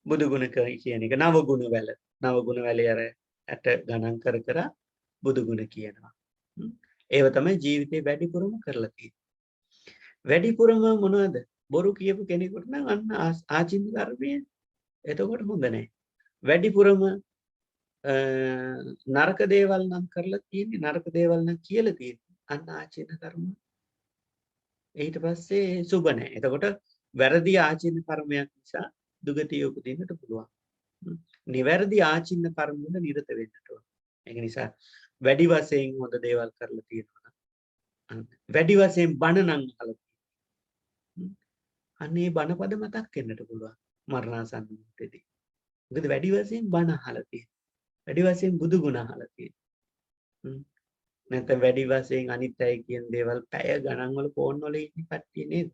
බුදු ගුණ කියන එක නව ගුණ වැලේ අර ඇට ගණන් කර කර බුදු ගුණ කියනවා. ඒව තමයි ජීවිතේ වැඩිපුරම කරලා තියෙන්නේ. වැඩිපුරම මොනවද? බොරු කියපු කෙනෙකුට නම් අන්න ආචින්න කර්මය එතකොට හොඳ නැහැ. වැඩිපුරම නරක දේවල් නම් කරලා තියෙන්නේ, නරක දේවල් නම් කියලා තියෙන්නේ අන්න ආචින්න කර්ම. ඊට පස්සේ සුබ නැහැ. එතකොට වැරදි ආචින්න කර්මයක් නිසා දුගතිය උපදින්නට පුළුවන්. නිවැරදි ආචින්න කර්ම වල නිරත වෙන්නට ඕන. ඒක නිසා වැඩි වශයෙන් හොඳ දේවල් කරලා තියෙනවා නම් වැඩි වශයෙන් බණ නම් අහලා අනේ බණපද මතක් වෙන්නට පුළුවන් මරණාසන්න මොහොතේදී. මොකද වැඩි වශයෙන් බණ අහලා තියෙනවා. වැඩි වශයෙන් බුදු ගුණ අහලා තියෙනවා. නැත්නම් වැඩි වශයෙන් අනිත් අය කියන දේවල් පැය ගණන් වල ෆෝන් වල ඉන්න කට්ටිය නේද?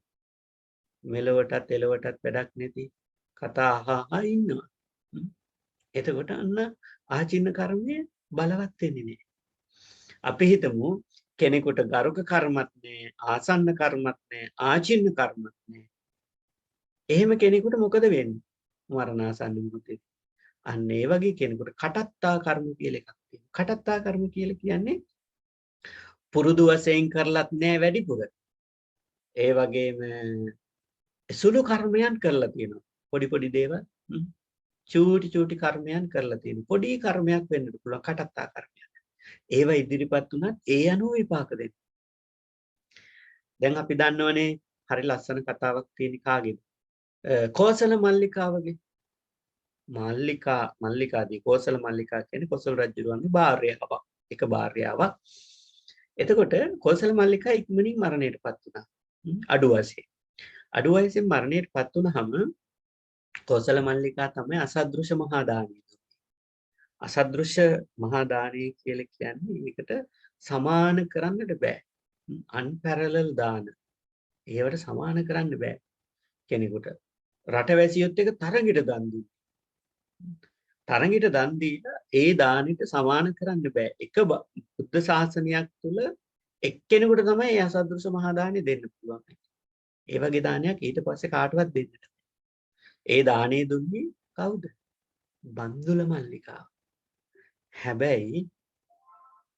මෙලවටත් එලවටත් වැඩක් නැති කතා අහා ඉන්නවා. එතකොට අන්න ආචින්න කර්මය බලවත් වෙන්නේ නැහැ. අපි හිතමු කෙනෙකුට ගරුක කර්මත් නැහැ, ආසන්න කර්මත් නැහැ, ආචින්න කර්මත් නැහැ. එහෙම කෙනෙකුට මොකද වෙන්නේ? මරණාසන්න මොහොතේ. අන්න ඒ වගේ කෙනෙකුට කටත්තා කර්ම කියලා එකක් තියෙනවා. කටත්තා කර්ම කියලා කියන්නේ පුරුදු වශයෙන් කරලත් නැහැ වැඩිපුර. ඒ වගේම සුළු කර්මයන් කරලා තියෙනවා. පොඩි පොඩි දේවල් චූටි කර්මයන් කරලා තියෙනවා. පොඩි කර්මයක් වෙන්න පුළුවන් කටත්තා කර්මයක්. ඒව ඉදිරිපත් වුණත් ඒ අනුව විපාක දෙන්න. දැන් අපි දන්නවනේ හරි ලස්සන කතාවක් තියෙන කාගේද? කෝසල මල්ලිකාවගේ. මල්ලිකාදී කෝසල මල්ලිකා කියන්නේ කොසල් රජුගේ භාර්යාවක්. එක භාර්යාවක්. එතකොට කෝසල මල්ලිකා ඉක්මනින් මරණයටපත් වුණා. අඩු වයසේ. අඩු වයසෙන් මරණයටපත් වුණාම කෝසල මල්ලිකා තමයි අසදෘශ මහා දානිය. අසදෘශ මහා දානය කියලා කියන්නේ ඒකට සමාන කරන්නට බෑ. අන්පැරලල් දාන. ඒවට සමාන කරන්න බෑ කෙනෙකුට. රටවැසියොත් එක තරඟිට දන් දුන්නා. තරඟිට දන් දීලා ඒ දානෙට සමාන කරන්න බෑ. එක බුද්ධ ශාසනයක් තුල එක්කෙනෙකුට තමයි ඒ අසදෘශ මහා දානෙ දෙන්න පුළුවන්. ඒ වගේ දානයක් ඊට පස්සේ කාටවත් දෙන්න බෑ. ඒ දානෙ දුන්නේ කවුද? බන්දුල මල්ලිකාව. හැබැයි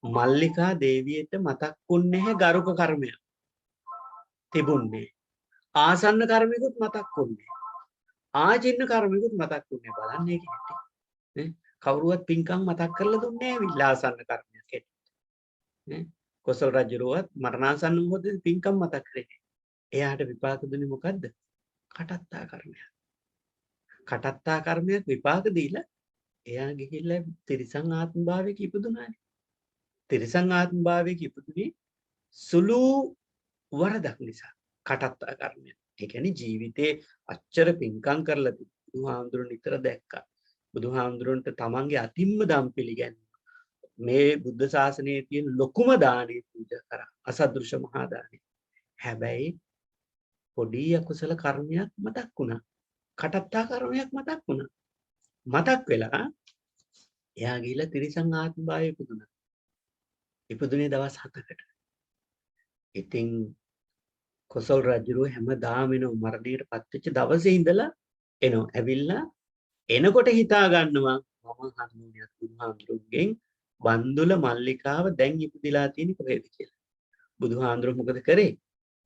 මල්ලිකා දේවියට මතක්ුන්නේ නැහැ ගරුක කර්මයක්. තිබුණේ. ආසන්න කර්මිකුත් මතක්ුන්නේ. ආචින්න කර්මිකුත් මතක්ුන්නේ. බලන්න ඒක ඇටි. නේ? කවුරුවත් පින්කම් මතක් කරලා දුන්නේ නැහැ විලාසන්න කර්මයක් ඇටි. නේ? කොසල් රජුරුවත් මරණාසන්න මොහොතේ පින්කම් මතක් කරේ. එයාට විපාක දුන්නේ මොකද්ද? කටත්තා කර්මයක්. කටත්තා කර්මයක් විපාක දීලා එයා ගිහිල්ලා තිරිසන් ආත්ම භාවයක ඉපදුනානේ. තිරිසන් ආත්ම භාවයක ඉපදුනේ සුළු වරදක් නිසා. කටත්තා කර්මය. ඒ කියන්නේ ජීවිතේ අච්චර පින්කම් කරලා බුදුහාමුදුරන් නිතර දැක්කා. බුදුහාමුදුරන්ට තමන්ගේ අතිම්ම දම් පිළිගැන්වුවා. මේ බුද්ධ ශාසනයේ තියෙන ලොකුම දානෙ පූජා කරා. අසදෘශ මහා දානෙ. හැබැයි පොඩි අකුසල කර්මයක් මතක් වුණා. කටත්තා කර්මයක් මතක් වුණා. මතක් වෙලා එයා ගිහිල්ලා තිරිසන් ආත්ම භාවයේ ඉපදුණා. ඉපදුනේ දවස් 7කට. ඉතින් කොසල් රජුරුව හැමදාම එනවා මරණයට පත් වෙච්ච දවසේ ඉඳලා එනවා. ඇවිල්ලා එනකොට හිතා ගන්නවා මම හඳුනියක් බුදුහාමුදුරුගෙන් බන්දුල මල්ලිකාව දැන් ඉපදිලා තියෙන කොහෙද කියලා. බුදුහාමුදුරුව මොකද කරේ?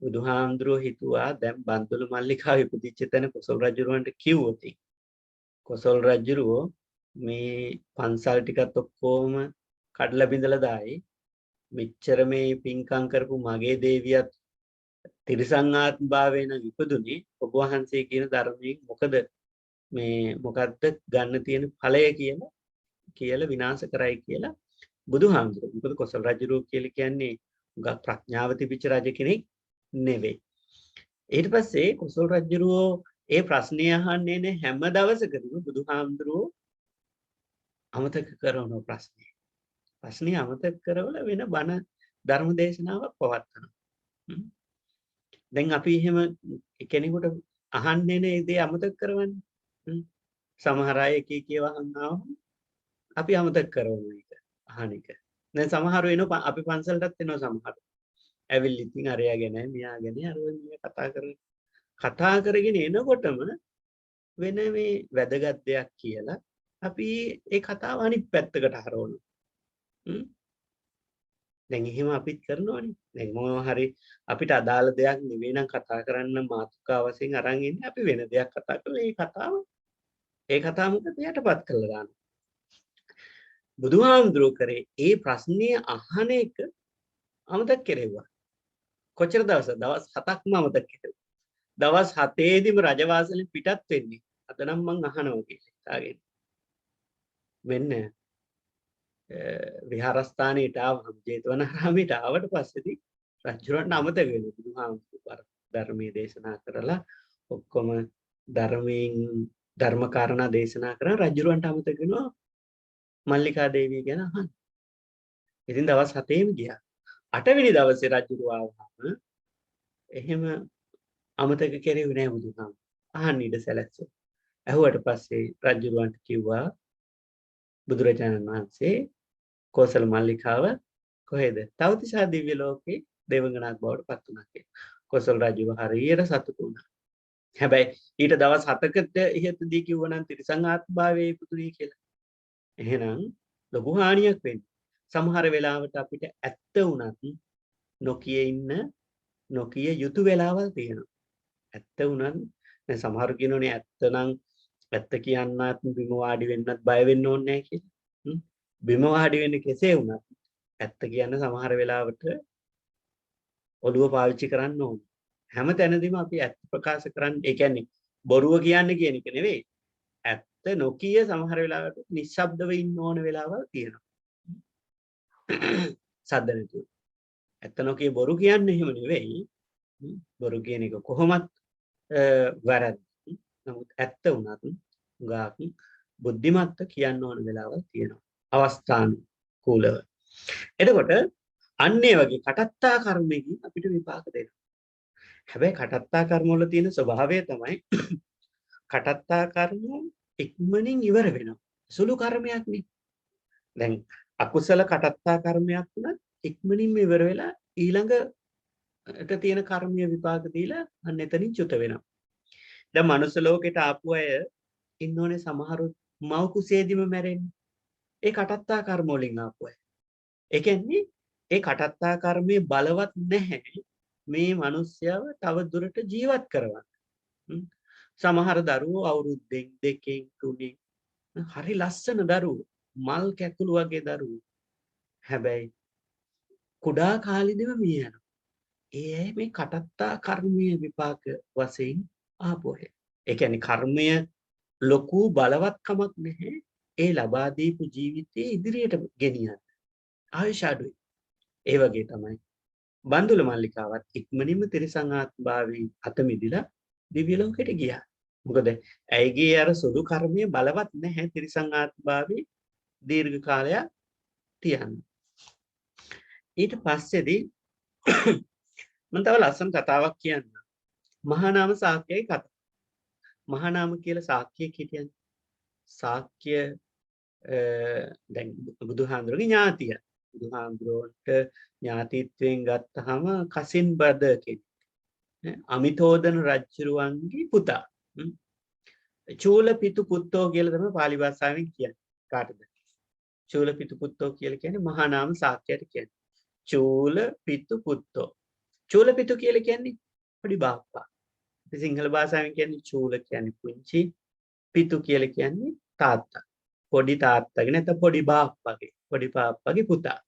බුදුහාමුදුරුව හිතුවා දැන් බන්දුල මල්ලිකාව ඉපදිච්ච තැන කොසල් රජුරවන්ට කිව්වොත් කොසල් රජුරුව මේ පන්සල් ටිකත් ඔක්කොම කඩලා බිඳලා දායි මෙච්චර මේ පින්කම් කරපු මගේ දේවියත් තිරිසංආත්ම භාවයෙන් ඉපදුනේ ඔබ වහන්සේ කියන ධර්මයෙන් මොකද්ද ගන්න තියෙන ඵලය කියලා විනාශ කරයි කියලා බුදුහාමුදුරුවෝ. මොකද කොසල් රජුරෝ කියලා කියන්නේ උගත් ප්‍රඥාව තිබිච්ච රජ කෙනෙක් නෙවෙයි. ඊට පස්සේ කොසල් රජුරෝ ඒ ප්‍රශ්නය අහන්නේ නේ හැම දවසකදීම බුදුහාමුදුරුවෝ අමතක කරන ප්‍රශ්නේ අමතක කරවල වෙන බණ ධර්ම දේශනාවක් පවත්වනවා. දැන් අපි එහෙම කෙනෙකුට අහන්නේ නේ ඒ දේ අමතක කරවන්නේ. සමහර අය එක වහනවා අපි අමතක කරනවා ඒක අහන එක. දැන් සමහර වෙනවා අපි පන්සලටත් එනවා සමහර. ඇවිල්ලා ඉතින් අරයා ගැන මෙයා ගැන අර කතා කරගෙන එනකොටම වෙන මේ වැදගත් දෙයක් කියලා අපි ඒ කතාව අනිත් පැත්තකට හරවනවා. දැන් එහෙම අපිත් කරනවනේ. දැන් මොනවා හරි අපිට අදාළ දෙයක් නෙවෙයි නම් කතා කරන්න මාතෘකාව වශයෙන් අරන් ඉන්නේ අපි වෙන දෙයක් කතා කරලා ඒ කතාව මොකද යටපත් කරලා දානවා. බුදුහාමුදුරුවෝ කරේ ඒ ප්‍රශ්නේ අහන එක අමතක කෙරෙව්වා. කොච්චර දවස් 7ක්ම අමතක කෙරෙව්වා. දවස් 7ේදීම රජවාසලෙන් පිටත් වෙන්නේ. අද නම් මං අහනවා කියලා හිතාගෙන. මෙන්න විහාරස්ථානයට ආවම ජේතවනාරාමයට ආවට පස්සේදී රජුරන්ට අමතක වෙනවා. බුදුහාමුදුරුවෝ ධර්මයේ දේශනා කරලා ඔක්කොම ධර්ම කාරණා දේශනා කරලා රජුරන්ට අමතක වෙනවා මල්ලිකා දේවිය ගැන අහන්න. ඉතින් දවස් 7ේම ගියා. 8 වෙනි දවසේ රජුරෝ ආවම එහෙම අමතක කෙරෙන්නේ නැහැ බුදුහාමුදුරුවෝ. අහන්න ඉඩ සැලැස්සුවා. ඇහුවට පස්සේ රජුරවන්ට කිව්වා බුදුරජාණන් වහන්සේ කෝසල මල්ලිකාව කොහෙද? තවතිසා දිව්‍ය ලෝකේ දේවගණක් බවට පත් වුණා කියලා. කොසල් රජුව හරියට සතුටු වුණා. හැබැයි ඊට දවස් 7කට ඉහතදී කිව්වනම් තිරිසං ආත්මභාවයේ ඉපදුණී කියලා. එහෙනම් ලොකු හානියක් වෙන්නේ. සමහර වෙලාවට අපිට ඇත්ත වුණත් නොකිය යුතු වෙලාවල් තියෙනවා. ඇත්ත වුණත් දැන් සමහර කියනෝනේ ඇත්ත කියන්නත් බිම වාඩි වෙන්නත් බය වෙන්න ඕනේ නැහැ කියලා. බිම වාඩි වෙන්න කෙසේ වුණත් ඇත්ත කියන්න සමහර වෙලාවට ඔළුව පාවිච්චි කරන්න ඕනේ. හැම තැනදීම අපි ඇත්ත ප්‍රකාශ කරන්න ඒ කියන්නේ බොරුව කියන්නේ කියන එක නෙවෙයි. ඇත්ත නොකිය සමහර වෙලාවට නිශ්ශබ්දව ඉන්න ඕන වෙලාවල් තියෙනවා. සද්ද නැතුව. ඇත්ත නොකිය බොරු කියන්නේ එහෙම නෙවෙයි. බොරු කියන එක කොහොමත් වැරදි. නමුත් ඇත්ත වුණත් උගාක් බුද්ධිමත්ව කියන්න ඕන වෙලාවල් තියෙනවා. අවස්ථාන කූලව. එතකොට අන්න ඒ වගේ කටත්තා කර්මයකින් අපිට විපාක දෙනවා. හැබැයි කටත්තා කර්ම වල තියෙන ස්වභාවය තමයි කටත්තා කර්ම ඉක්මනින් ඉවර වෙනවා. සුළු කර්මයක් නේ. දැන් අකුසල කටත්තා කර්මයක් වුණත් ඉක්මනින්ම ඉවර වෙලා ඊළඟට තියෙන කර්මීය විපාක දීලා අන්න එතනින් චුත වෙනවා. දැන් මනුස්ස ලෝකෙට ආපු අය ඉන්නෝනේ සමහරු මව් කුසේදීම මැරෙන්නේ. ඒ කටත්තා කර්ම වලින් ආපු අය. ඒ කියන්නේ ඒ කටත්තා කර්මයේ බලවත් නැහැ මේ මිනිස්යාව තව දුරට ජීවත් කරවන්න. සමහර දරුවෝ අවුරුද්දෙන් 2කින් 3කින් හරි ලස්සන දරුවෝ මල් කැකුළු වගේ දරුවෝ. හැබැයි කුඩා කාලෙදිම මිය යනවා. ඒ මේ කටත්තා කර්මීය විපාක වශයෙන් ආපු අය. ඒ කියන්නේ කර්මය ලොකු බලවත්කමක් නැහැ. ඒ ලබා දීපු ජීවිතේ ඉදිරියට ගෙනියන්න. ආයුෂ අඩුයි. ඒ වගේ තමයි බන්දුල මල්ලිකාවත් ඉක්මනින්ම තිරිසං ආත්මභාවයෙන් අත මිදිලා දිව්‍ය ලෝකෙට ගියා. මොකද ඇයිගේ අර සුදු කර්මයේ බලවත් නැහැ තිරිසං ආත්මභාවයේ දීර්ඝ කාලයක් තියන්න. ඊට පස්සේදී මම තව ලස්සන කතාවක් කියන්න. මහානාම ශාක්‍යයි කතාව. මහානාම කියලා ශාක්‍යයෙක් හිටියනේ. ශාක්‍ය දැන් බුදුහාඳුරගේ ඥාතිය. බුදුහාඳුරට ඥාතිත්වයෙන් ගත්තහම කසින් බද කෙනෙක්. අමිතෝදන රජුරුවන්ගේ පුතා. චූල පිතු පුත්තෝ කියලා තමයි පාලි භාෂාවෙන් කියන්නේ. කාටද? චූල පිතු පුත්තෝ කියලා කියන්නේ මහානාම ශාක්‍යයට කියන්නේ. චූල පිතු පුත්තෝ. චූල පිතු කියලා කියන්නේ පොඩි බාප්පා. අපි සිංහල භාෂාවෙන් කියන්නේ චූල කියන්නේ පුංචි, පිතු කියලා කියන්නේ තාත්තා. පොඩි තාත්තගේ නැත්නම් පොඩි බාප්පගේ, පොඩි බාප්පගේ පුතා.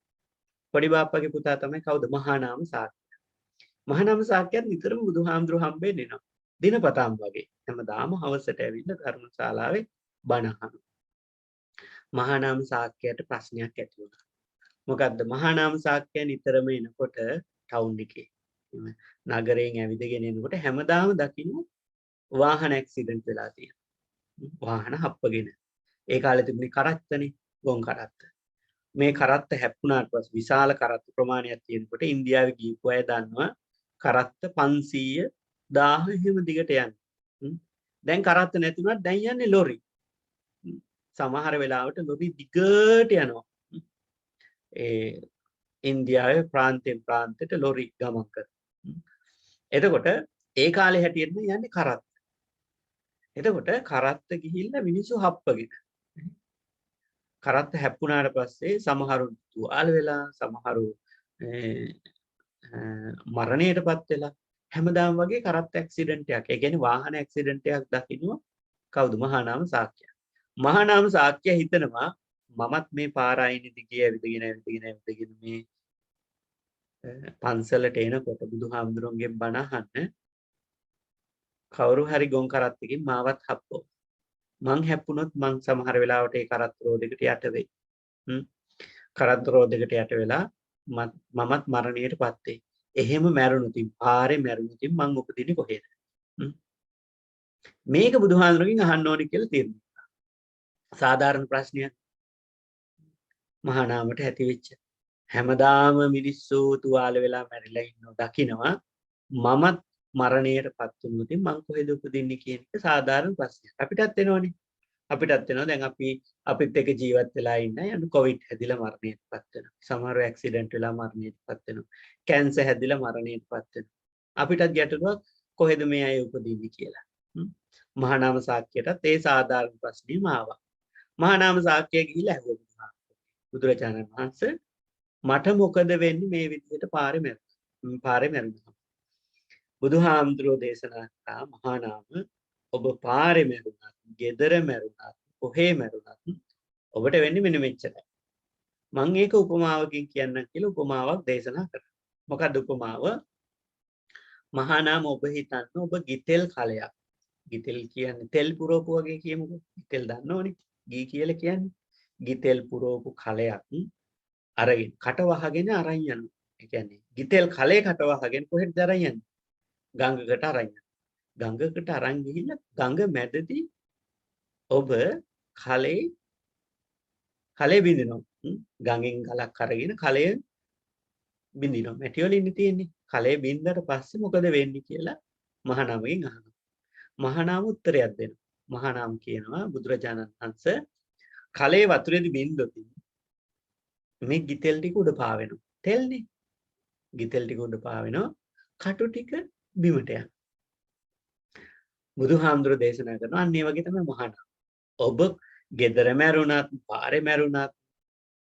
පොඩි බාප්පගේ පුතා තමයි කවුද? මහානාම ශාක්‍ය. මහානාම ශාක්‍යයන් නිතරම බුදුහාමුදුරු හම්බෙන්නේ නෝ. දිනපතාම වගේ. හැමදාම හවසට ඇවිල්ලා ධර්මශාලාවේ බණ අහනවා. මහානාම ශාක්‍යයට ප්‍රශ්නයක් ඇති වුණා. මොකද්ද? මහානාම ශාක්‍යය නිතරම එනකොට ටවුන් එකේ නගරයෙන් ඇවිදගෙන එනකොට හැමදාම දකින්න වාහන ඇක්සිඩන්ට් වෙලා තියෙනවා. වාහන හප්පගෙන. ඒ කාලේ තිබුණේ කරත්තනේ, ගොන් කරත්ත. මේ කරත්ත හැප්පුණාට පස්සේ විශාල කරත්ත ප්‍රමාණයක් තියෙනකොට ඉන්දියාවේ ගිහපු අය දන්නවා කරත්ත 500 1000 එහෙම දිගට යන්නේ. දැන් කරත්ත නැතුණත් දැන් යන්නේ ලොරි. සමහර වෙලාවට ලොරි දිගට යනවා. ඒ ඉන්දියාවේ ප්‍රාන්තයෙන් ප්‍රාන්තයට ලොරි ගමන් කරනවා. එතකොට ඒ කාලේ හැටියට යන්නේ කරත්ත. එතකොට කරත්ත ගිහිල්ලා මිනිස්සු හප්පගෙන. කරත්ත හැප්පුණාට පස්සේ සමහරු තුවාල වෙලා සමහරු මරණයටපත් වෙලා හැමදාම වගේ කරත්ත ඇක්සිඩන්ට් එකක්. ඒ කියන්නේ වාහන ඇක්සිඩන්ට් එකක් දකින්නවා කවුද? මහානාම ශාක්‍යය. මහානාම ශාක්‍යය හිතනවා මමත් මේ පාර අයිනේ දිගේ ඇවිදගෙන මේ පන්සලට එනකොට බුදුහාමුදුරන්ගෙන් බණ අහන්න කවුරු හරි ගොන් කරත්තකින් මාවත් හප්පෝ. මං හැප්පුණොත් මං සමහර වෙලාවට ඒ කරත්ත රෝදයකට යට වෙයි. කරත්ත රෝදයකට යට වෙලා මමත් මරණයටපත් වෙයි. එහෙම මැරුණොත් පාරේ මැරුණොත් මං උපදින්නේ කොහෙද? මේක බුදුහාමුදුරගෙන් අහන්න ඕනි කියලා තීරණය කළා. සාධාරණ ප්‍රශ්නයක්. මහානාමට ඇති වෙච්ච හැමදාම මිනිස්සු තුවාල වෙලා මැරිලා ඉන්නව දකිනවා මමත් මරණයටපත් වුණොත් මං කොහෙද උපදින්නේ කියන එක සාධාරණ ප්‍රශ්නයක්. අපිටත් එනවනේ. අපිටත් එනවා දැන් අපිත් එක්ක ජීවත් වෙලා ඉන්න යන කොවිඩ් හැදිලා මරණයටපත් වෙනවා. සමහරව ඇක්සිඩන්ට් වෙලා මරණයටපත් වෙනවා. කැන්සර් හැදිලා මරණයටපත් වෙනවා. අපිටත් ගැටලුවක් කොහෙද මේ අය උපදින්නේ කියලා. මහානාම ශාක්‍යයටත් ඒ සාධාරණ ප්‍රශ්නේම ආවා. මහානාම ශාක්‍යය ගිහිල්ලා ඇහුවා බුදුරජාණන් වහන්සේ මට මොකද වෙන්නේ මේ විදිහට පාරේ මැරුණා. බුදුහාමුදුරෝ දේශනා කළා මහානාම ඔබ පාරේ මැරුණත්, ගෙදර මැරුණත්, කොහේ මැරුණත් ඔබට වෙන්නේ මෙන්න මෙච්චරයි. මම ඒක උපමාවකින් කියන්නම් කියලා උපමාවක් දේශනා කරා. මොකක්ද උපමාව? මහානාම ඔබ හිතන්න ඔබ ගිතෙල් කලයක්. ගිතෙල් කියන්නේ තෙල් පුරවපු වගේ කියමුකෝ. ගිතෙල් දන්නවනේ. ගී කියලා කියන්නේ. ගිතෙල් පුරවපු කලයක් අරගෙන කට වහගෙන අරන් යනවා. ඒ කියන්නේ ගිතෙල් කලේ කට වහගෙන කොහෙද අරන් යන්නේ? ගඟකට අරන් යනවා. ගඟකට අරන් ගිහිල්ලා ගඟ මැදදී ඔබ කලේ බින්දිනවා. ගඟෙන් ගලක් අරගෙන කලය බින්දිනවා. මැටි වල ඉන්නේ තියෙන්නේ. කලේ බින්දට පස්සේ මොකද වෙන්නේ කියලා මහානාමගෙන් අහනවා. මහානාම උත්තරයක් දෙනවා. මහානාම කියනවා බුදුරජාණන් වහන්සේ කලේ වතුරේදී බින්දොත් මේ ගිතෙල් ටික උඩ පාවෙනවා. තෙල්නේ. ගිතෙල් ටික උඩ පාවෙනවා. කටු ටික බිමට යනවා. බුදුහාමුදුරෝ දේශනා කරනවා අන්න ඒ වගේ තමයි මහානාම. ඔබ ගෙදර මැරුණත්, පාරේ මැරුණත්,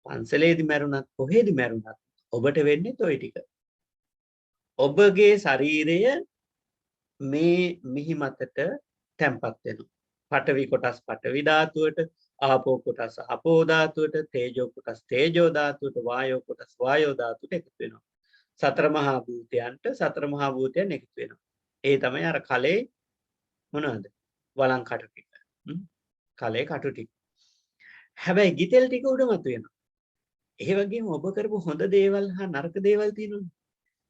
පන්සලේදී මැරුණත්, කොහෙදී මැරුණත් ඔබට වෙන්නේ toy ටික. ඔබගේ ශරීරය මේ මිහි මතට තැම්පත් වෙනවා. පඨවි කොටස් පඨවි ධාතුවට, ආපෝ කොටස් ආපෝ ධාතුවට, තේජෝ කොටස් තේජෝ ධාතුවට, වායෝ කොටස් වායෝ ධාතුවට එකතු වෙනවා. සතර මහා භූතයන්ට සතර මහා භූතයන් එකතු වෙනවා. ඒ තමයි අර කලේ මොනවද? වලං කටු ටික. කලේ කටු ටික. හැබැයි ගිතෙල් ටික උඩ මතුවෙනවා. ඒ වගේම ඔබ කරපු හොඳ දේවල් හා නරක දේවල් තියෙනවනේ.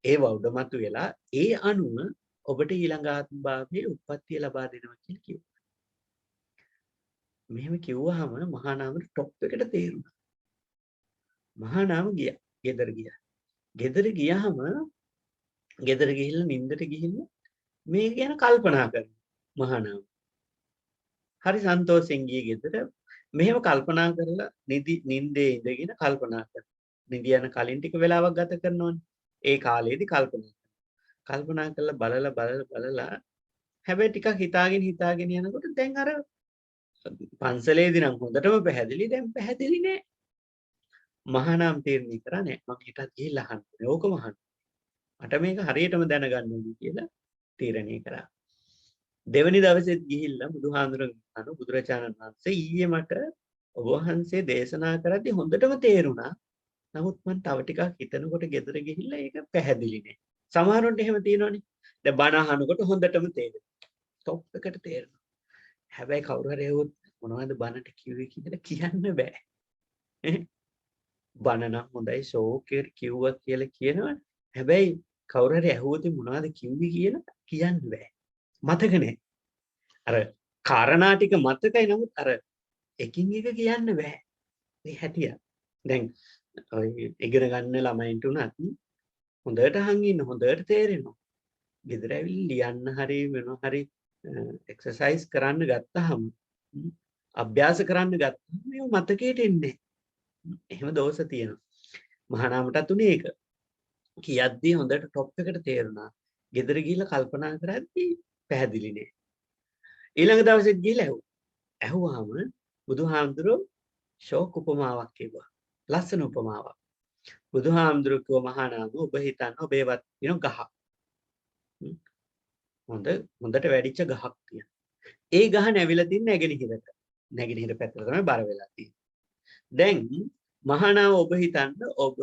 ඒවා උඩ මතුවෙලා ඒ අනුව ඔබට ඊළඟ ආත්ම භාවයේ උප්පත්තිය ලබා දෙනවා කියලා කිව්වා. මෙහෙම කිව්වහම මහානාමට টොප් එකට තේරුණා. මහානාම ගියා. ගෙදර ගියා. ගෙදර ගියාම ගෙදර ගිහිල්ලා නිින්දට ගිහිල්ලා මේ ගැන කල්පනා කරනවා මහානාම. හරි සන්තෝෂෙන් ගියේ ගෙදර. මෙහෙම කල්පනා කරලා නිින්දේ ඉඳගෙන කල්පනා කරනවා. නිදි යන කලින් ටික වෙලාවක් ගත කරනවනේ. ඒ කාලේදී කල්පනා කරලා බලලා හැබැයි ටිකක් හිතාගෙන යනකොට දැන් අර පන්සලේදී නම් හොඳටම පැහැදිලි දැන් පැහැදිලි නෑ. මහානාම තීරණය කරා නෑ මම හිතත් ගිහිල්ලා අහන්න ඕකම අහන්න. මට මේක හරියටම දැනගන්න ඕනේ කියලා තීරණය කරා. දෙවනි දවසෙත් ගිහිල්ලා බුදුහාඳුනගෙන බුදුරජාණන් වහන්සේ ඊයේ මට ඔබ වහන්සේ දේශනා කරද්දී හොඳටම තේරුණා. නමුත් මම තව ටිකක් හිතනකොට ගෙදර ගිහිල්ලා ඒක පැහැදිලි නෑ. සමහරුන්ට එහෙම තියෙනවනේ. දැන් බණ අහනකොට හොඳටම තේරෙනවා. টොප් එකට තේරෙනවා. හැබැයි කවුරු හරි ඇහුවොත් මොනවද බණට කිව්වේ කියලා කියන්න බෑ. බණ නම් හොඳයි ෂෝකේ කිව්වා කියලා කියනවනේ. හැබැයි කවුරු හරි ඇහුවොත් මොනවද කිව්වේ කියලා කියන්න බෑ. මතක නැහැ. අර කාරණා ටික මතකයි නමුත් අර එකින් එක කියන්න බෑ. මේ හැටිය. දැන් ඔය ඉගෙන ගන්න ළමයින්ට උනත් හොඳට අහන් ඉන්න හොඳට තේරෙනවා. ගෙදර ඇවිල්ලා ලියන්න හරි වෙනවා හරි එක්සර්සයිස් කරන්න ගත්තාම අභ්‍යාස කරන්න ගත්තාම මේව මතකයට එන්නේ. එහෙම දෝෂ තියෙනවා. මහානාමටත් උනේ ඒක. කියද්දී හොඳට টොප් එකට තේරුණා. ගෙදර ගිහිල්ලා කල්පනා කරද්දී පැහැදිලි නෑ. ඊළඟ දවසෙත් ගිහිල්ලා ඇහුවාම බුදුහාමුදුරුවෝ ෂෝක් උපමාවක් කිව්වා. ලස්සන උපමාවක්. බුදුහාමුදුරුවෝ කිව්ව මහානාම ඔබ හිතන්න ඔබේවත් තියෙන ගහ. හොඳට වැඩිච්ච ගහක් තියෙනවා. ඒ ගහ නැවිලා තින්නේ නැගෙනහිරට. නැගෙනහිර පැත්තට තමයි බර වෙලා තියෙන්නේ. දැන් මහානාම ඔබ හිතන්න ඔබ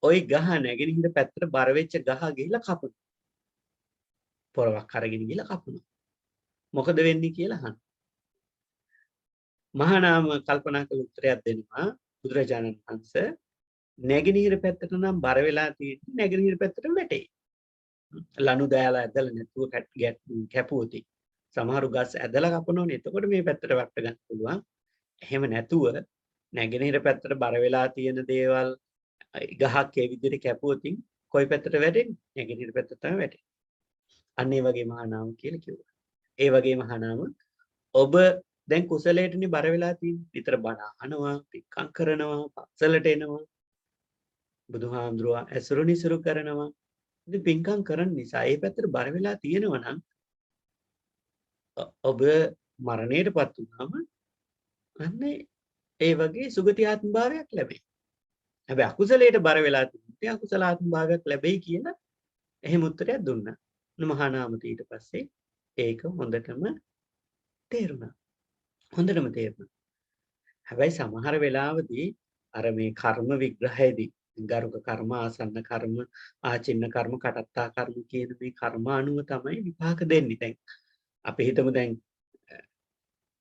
ওই ගහ නැගෙනහිර පැත්තට බර වෙච්ච ගහ ගිහිල්ලා කපනවා. පොරවක් අරගෙන ගිහිල්ලා කපනවා. මොකද වෙන්නේ කියලා අහනවා. මහානාම කල්පනා කළ උත්තරයක් දෙනවා බුදුරජාණන් වහන්සේ නැගෙනහිර පැත්තට නම් බර වෙලා තියෙන්නේ නැගෙනහිර පැත්තට වැටේ. ලනු දෑලා ඇදලා නැතුව කැපුවොත් සමහරු ගස් ඇදලා කපනෝනේ. එතකොට මේ පැත්තට වට ගන්න පුළුවන්. එහෙම නැතුව නැගෙනහිර පැත්තට බර වෙලා තියෙන දේවල් ගහක් ඒ විදිහට කැපුවොත් කොයි පැත්තට වැටෙන්නේ? නැගෙනහිර පැත්තට තමයි වැටෙන්නේ. අන්න ඒ වගේ මහානාම කියලා කිව්වා. ඒ වගේ මහානාම ඔබ දැන් කුසලයටනේ බර වෙලා තියෙන්නේ. විතර බණ අහනවා, පික්කම් කරනවා, පස්සලට එනවා. බුදුහාමුදුරුවෝ ඇසුරු නිසුරු කරනවා. ඉතින් පින්කම් කරන නිසා ඒ පැත්තට බර වෙලා තියෙනවා නම් ඔබ මරණයටපත් වුණාම අන්න ඒ වගේ සුගති ආත්ම භාවයක් ලැබෙයි. හැබැයි අකුසලයට බර වෙලා තිබුණේ අකුසල ආත්ම භාවයක් ලැබෙයි කියලා එහෙම උත්තරයක් දුන්නා. මහානාමට ඊට පස්සේ ඒක හොඳටම තේරුණා. හැබැයි සමහර වෙලාවදී අර මේ කර්ම විග්‍රහයේදී ගරුක කර්ම ආසන්න කර්ම ආචින්න කර්ම කටත්තා කර්ම කියන මේ කර්ම අනුව තමයි විපාක දෙන්නේ. දැන් අපි හිතමු දැන්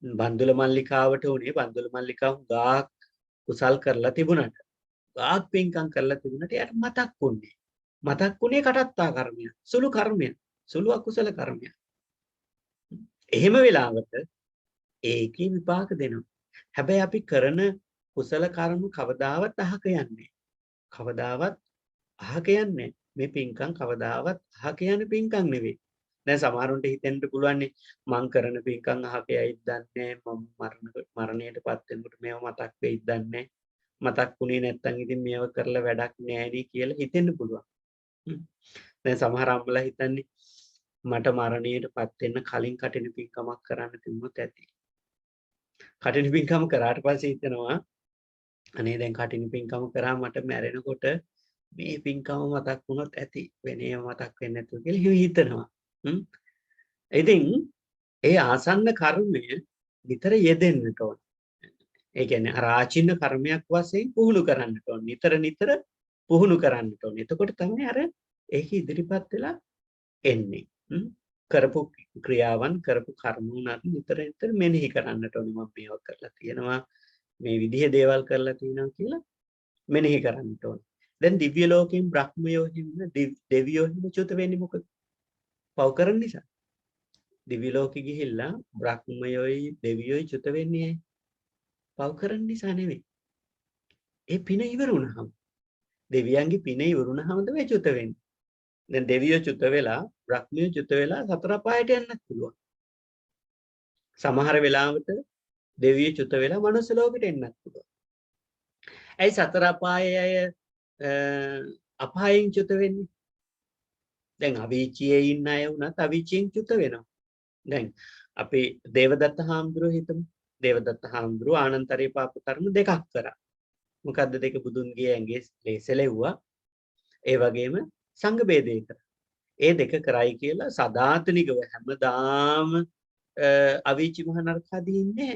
බන්දුල මල්ලිකාවට උනේ බන්දුල මල්ලිකාව ගාක් කුසල් කරලා තිබුණාට ගාක් පින්කම් කරලා තිබුණාට එයාට මතක් වුණේ කටත්තා කර්මය සුළු කර්මය සුළු අකුසල කර්මය. එහෙම වෙලාවට ඒකේ විපාක දෙනවා. හැබැයි අපි කරන කුසල කර්ම කවදාවත් අහක යන්නේ. මේ පින්කම් කවදාවත් අහක යන පින්කම් නෙවෙයි. දැන් සමහරුන්ට හිතෙන්න පුළුවන් මං කරන පින්කම් අහක යයිද දන්නේ මම මරණයටපත් වෙනකොට මේව මතක් වෙයිද දන්නේ මතක් වුණේ නැත්තම් ඉතින් මේව කරලා වැඩක් නෑ නේ කියලා හිතෙන්න පුළුවන්. දැන් සමහර අම්මලා හිතන්නේ මට මරණයටපත් වෙන්න කලින් කටින පින්කමක් කරන්න තිබුණොත් ඇති. කටින පින්කම කරාට පස්සේ හිතනවා අනේ දැන් කටින පින්කම කරා මට මැරෙනකොට මේ පින්කම මතක් වුණොත් ඇති වෙන ඒවා මතක් වෙන්නේ නැතුව කියලා හිතනවා. ඉතින් ඒ ආසන්න කර්මය නිතර යෙදෙන්නට ඕන. ඒ කියන්නේ අර ආචින්න කර්මයක් වශයෙන් පුහුණු කරන්නට ඕන. නිතර පුහුණු කරන්නට ඕන. එතකොට තමයි අර ඒක ඉදිරිපත් වෙලා එන්නේ. කරපු ක්‍රියාවන් කරපු කර්ම උනත් නිතර මෙනෙහි කරන්නට ඕනේ. මම මේවා කරලා තියෙනවා මේ විදිහේ දේවල් කරලා තියෙනවා කියලා මෙනෙහි කරන්නට ඕනේ. දැන් දිව්‍ය ලෝකෙන් බ්‍රහ්මයෝ හින්න දෙවියෝ හින්න චුත වෙන්නේ මොකද? පව් කරන නිසා. දිව්‍ය ලෝකෙ ගිහිල්ලා බ්‍රහ්මයෝයි දෙවියෝයි චුත වෙන්නේ පව් කරන නිසා නෙවෙයි. ඒ පින ඉවර වුණාම දෙවියන්ගේ පින ඉවර වුණාම තමයි චුත වෙන්නේ. දැන් දෙවියෝ චුත වෙලා බ්‍රහ්මයෝ චුත වෙලා සතර පායට යන්නත් පුළුවන්. සමහර වෙලාවට දෙවියෝ චුත වෙලා මනුස්ස ලෝකෙට එන්නත් පුළුවන්. ඇයි සතර පායේ අපායෙන් චුත වෙන්නේ? දැන් අවීචියේ ඉන්න අය වුණත් අවීචියෙන් චුත වෙනවා. දැන් අපි දේවදත්ත හාමුදුරුවෝ හිතමු. දේවදත්ත හාමුදුරුවෝ ආනන්තරේ පාප කර්ම දෙකක් කරා. මොකද්ද දෙක? බුදුන්ගේ ඇඟේ ලේසලෙව්වා. ඒ වගේම සංඝ බේදය කරා. ඒ දෙක කරයි කියලා සදාතනිකව හැමදාම අවීචි මහ නරකාදී ඉන්නේ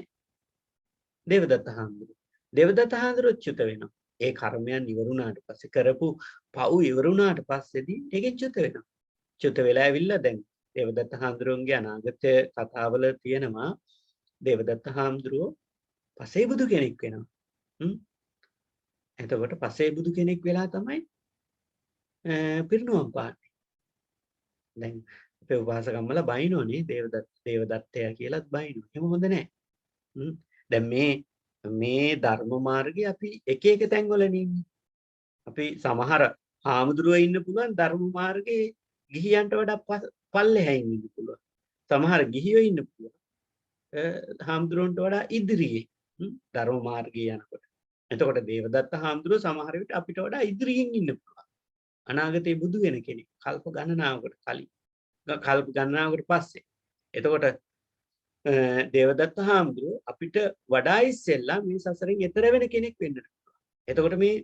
දේවදත්ත හාමුදුරුවෝ. දේවදත්ත හාමුදුරුවෝ චුත වෙනවා. ඒ කර්මයන් ඉවරුණාට පස්සේ කරපු පව් ඉවරුණාට පස්සේදී ඒකෙන් චුත වෙනවා. චුත වෙලා ඇවිල්ලා දැන් දේවදත්ත හාමුදුරුවන්ගේ අනාගත කතාවල තියෙනවා දේවදත්ත හාමුදුරුවෝ පසේ බුදු කෙනෙක් වෙනවා. එතකොට පසේ බුදු කෙනෙක් වෙලා තමයි පිරිනුවම් පාන්නේ. දැන් අපේ උපාසකම්මල බයිනෝනේ දේවදත්තය කියලාත් බයිනෝ. එහෙම හොඳ නැහැ. දැන් මේ ධර්ම මාර්ගයේ අපි එක එක තැන්වල ඉන්නේ. අපි සමහර හාමුදුරුවෝ ඉන්න පුළුවන් ධර්ම මාර්ගයේ ගිහියන්ට වඩා පල්ලෙහැයින් ඉන්න පුළුවන්. සමහර ගිහියෝ ඉන්න පුළුවන් හාමුදුරුවන්ට වඩා ඉදිරියේ ධර්ම මාර්ගයේ යනකොට. එතකොට දේවදත්ත හාමුදුරුවෝ සමහර විට අපිට වඩා ඉදිරියෙන් ඉන්න පුළුවන්. අනාගතේ බුදු වෙන කෙනෙක් කල්ප ගණනාවකට කලින් කල්ප ගණනාවකට පස්සේ. එතකොට දේවදත්ත හාමුදුරුවෝ අපිට වඩා ඉස්සෙල්ලා මේ සසරෙන් එතර වෙන කෙනෙක් වෙන්න පුළුවන්. එතකොට මේ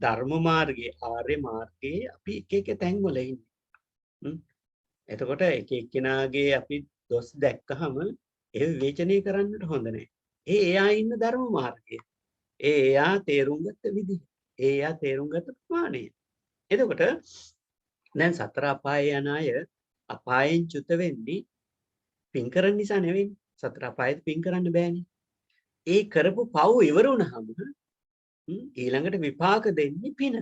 ධර්ම මාර්ගයේ ආර්ය මාර්ගයේ අපි එක එක තැන්වල ඉන්නේ. එතකොට එක එක්කෙනාගේ අපි දොස් දැක්කහම ඒ විවේචනය කරන්නට හොඳ නැහැ. එයා ඉන්න ධර්ම මාර්ගය. එයා තේරුම් ගත්ත විදිහ. එයා තේරුම් ගත්ත ප්‍රමාණය. එතකොට දැන් සතර අපායේ යන අය අපායෙන් චුත වෙන්නේ පින් කරන නිසා නෙවෙයි. සතර අපායෙත් පින් කරන්න බෑනේ. ඒ කරපු පව් ඉවර වුණාම ඊළඟට විපාක දෙන්නේ පින.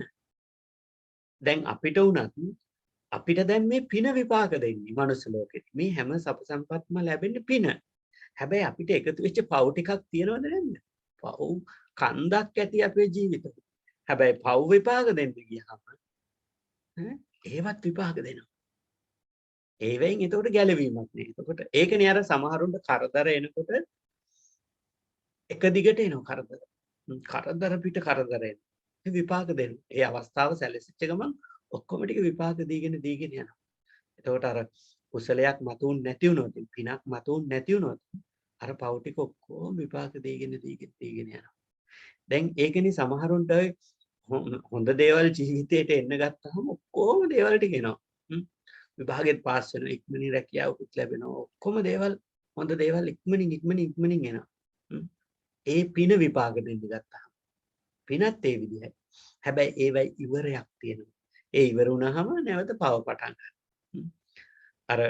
දැන් අපිට උනත් අපිට දැන් මේ පින විපාක දෙන්නේ මනුස්ස ලෝකෙට. මේ හැම සප සම්පත්ම ලැබෙන්නේ පින. හැබැයි අපිට එකතු වෙච්ච පව් ටිකක් තියෙනවද නැද්ද? පව් කන්දක් ඇති අපේ ජීවිතේ. හැබැයි පව් විපාක දෙන්න ගියාම ඒවත් විපාක දෙනවා. ඒවෙන් එතකොට ගැලවීමක් නෑ. එතකොට ඒකනේ අර සමහරුන්ට කරදර එනකොට එක දිගට එනවා කරදර. කරදර පිට කරදර එනවා. ඒ විපාක දෙනවා. ඒ අවස්ථාව සැලසිච්ච ගමන් ඔක්කොම ටික විපාක දීගෙන යනවා. එතකොට අර කුසලයක් මතුන් නැති වුණොත් පිනක් මතුන් නැති වුණොත් අර පව් ටික ඔක්කොම විපාක දීගෙන යනවා. දැන් ඒකනේ සමහරුන්ට හොඳ දේවල් ජීවිතේට එන්න ගත්තාම ඔක්කොම දේවල් ටික එනවා. විභාගෙත් පාස් වෙනවා, ඉක්මනින් රැකියාවකුත් ලැබෙනවා. ඔක්කොම දේවල් හොඳ දේවල් ඉක්මනින් එනවා. ඒ පින විපාක දෙන්න ගත්තාම පිනත් ඒ විදිහයි. හැබැයි ඒවයි ඉවරයක් තියෙනවා. ඒ ඉවර වුණාම නැවත පව පටන් ගන්නවා. අර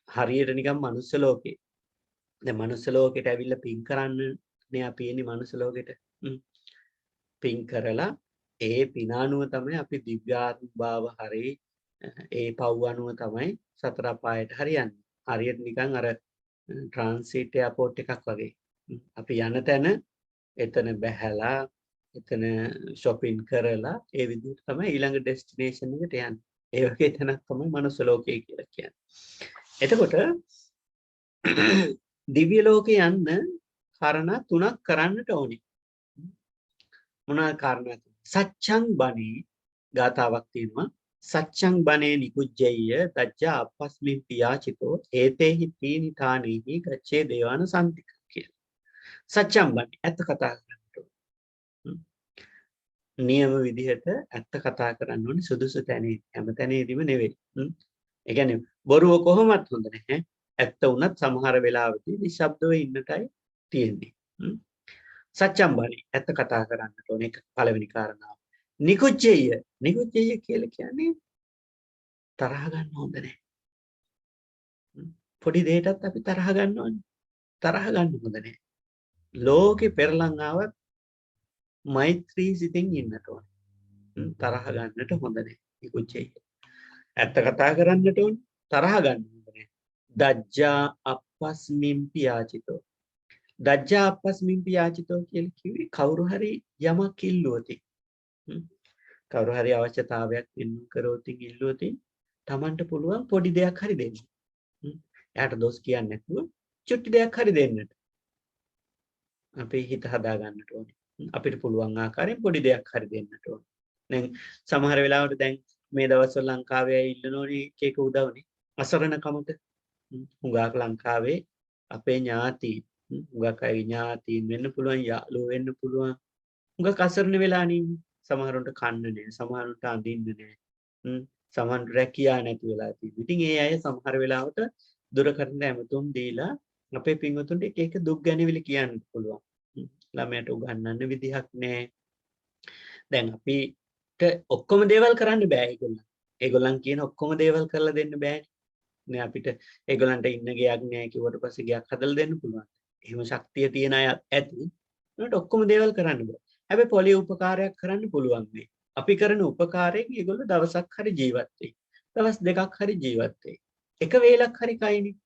හරියට නිකන් මනුස්ස ලෝකේ. දැන් මනුස්ස ලෝකෙට ඇවිල්ලා පින් කරන්නේ අපි එන්නේ මනුස්ස ලෝකෙට. පින් කරලා ඒ පින අනුව තමයි අපි දිව්‍යාත්ම භාව හරි ඒ පව් අනුව තමයි සතර අපායට හරියන්නේ. හරියට නිකන් අර ට්‍රාන්සිට් එයාපෝට් එකක් වගේ. අපි යන තැන එතන බැහැලා එතන shopping කරලා ඒ විදිහට තමයි ඊළඟ ඩෙස්ටිනේෂන් එකට යන්නේ. ඒ වගේ තැනක් තමයි මනුස්ස ලෝකය කියලා කියන්නේ. එතකොට දිව්‍ය ලෝකේ යන්න කාරණා තුනක් කරන්නට ඕනේ. මොනවා කාරණා? සච්ඡං බණේ ගාතාවක් තියෙනවා. සච්ඡං බණේ නිකුජ්ජය තජ්ජා අපස්මින් පියාචිතෝ ඒතේහි තීනිතානේහි ගච්ඡේ දේවාන සම්තික කියලා. සච්ඡං බණේ ඇත්ත කතා කරන්නට ඕනේ. නියම විදිහට ඇත්ත කතා කරන්න ඕනේ සුදුසු තැනේ. හැම තැනේදීම නෙවෙයි. ඒ කියන්නේ බොරුව කොහොමත් හොඳ නැහැ. ඇත්ත වුණත් සමහර වෙලාවදී නිශ්ශබ්දව ඉන්නටයි තියෙන්නේ. සච්ඡං බණේ ඇත්ත කතා කරන්නට ඕනේ. ඒක පළවෙනි කාරණාව. නිකුච්චය කියලා කියන්නේ තරහ ගන්න හොඳ නැහැ. පොඩි දෙයකටත් අපි තරහ ගන්නවනේ. තරහ ගන්න හොඳ නැහැ. ලෝකේ පෙරලන් ආවත් මෛත්‍රී සිතින් ඉන්නට ඕනේ. තරහ ගන්නට හොඳ නැහැ. නිකුච්චය. ඇත්ත කතා කරන්නට ඕනේ. තරහ ගන්න හොඳ නැහැ. දජ්ජා අපස්මින් පියාචිතෝ. දජ්ජා අපස්මින් පියාචිතෝ කියලා කිව්වේ කවුරු හරි යමක් ඉල්ලුවොත් කවුරු හරි අවශ්‍යතාවයක් ඉන්නු කරොත් ඉල්ලුවොත් Tamanට පුළුවන් පොඩි දෙයක් හරි දෙන්න. එයාට දොස් කියන්නේ නැතුව චුට්ටි දෙයක් හරි දෙන්නට. අපි හිත හදා ගන්නට ඕනේ. අපිට පුළුවන් ආකාරයෙන් පොඩි දෙයක් හරි දෙන්නට ඕනේ. දැන් සමහර වෙලාවට දැන් මේ දවස්වල ලංකාවේ ඉන්නෝනේ එක උදව්නේ අසරණකමට. හුඟක් ලංකාවේ අපේ ඥාති හුඟක් අය ඥාතීන් වෙන්න පුළුවන්, යාළුවෝ වෙන්න පුළුවන්. හුඟක් අසරණ වෙලා ඉන්නේ. සමහරුන්ට කන්න නැහැ, සමහරුන්ට අඳින්න නැහැ. සමහරුන්ට රැකියාව නැති වෙලා තියෙනවා. ඉතින් ඒ අය සමහර වෙලාවට දුරකථන ඇමතුම් දීලා අපේ පින්වතුන්ට එක එක දුක් ගැනවිලි කියන්න පුළුවන්. ළමයට උගන්වන්න විදිහක් නැහැ. දැන් අපිට ඔක්කොම දේවල් කරන්න බෑ ඒගොල්ලන්. ඒගොල්ලන් කියන ඔක්කොම දේවල් කරලා දෙන්න බෑ. නේ අපිට ඒගොල්ලන්ට ඉන්න ගයක් නෑ කිව්වට පස්සේ ගයක් හදලා දෙන්න පුළුවන්. එහෙම ශක්තිය තියෙන අය ඇති. ඒකට ඔක්කොම දේවල් කරන්න බෑ. හැබැයි පොලිය උපකාරයක් කරන්න පුළුවන් මේ. අපි කරන උපකාරයෙන් ඒගොල්ලෝ දවසක් හරි ජීවත් වෙයි. දවස් දෙකක් හරි ජීවත් වෙයි. එක වේලක් හරි කයිනේ.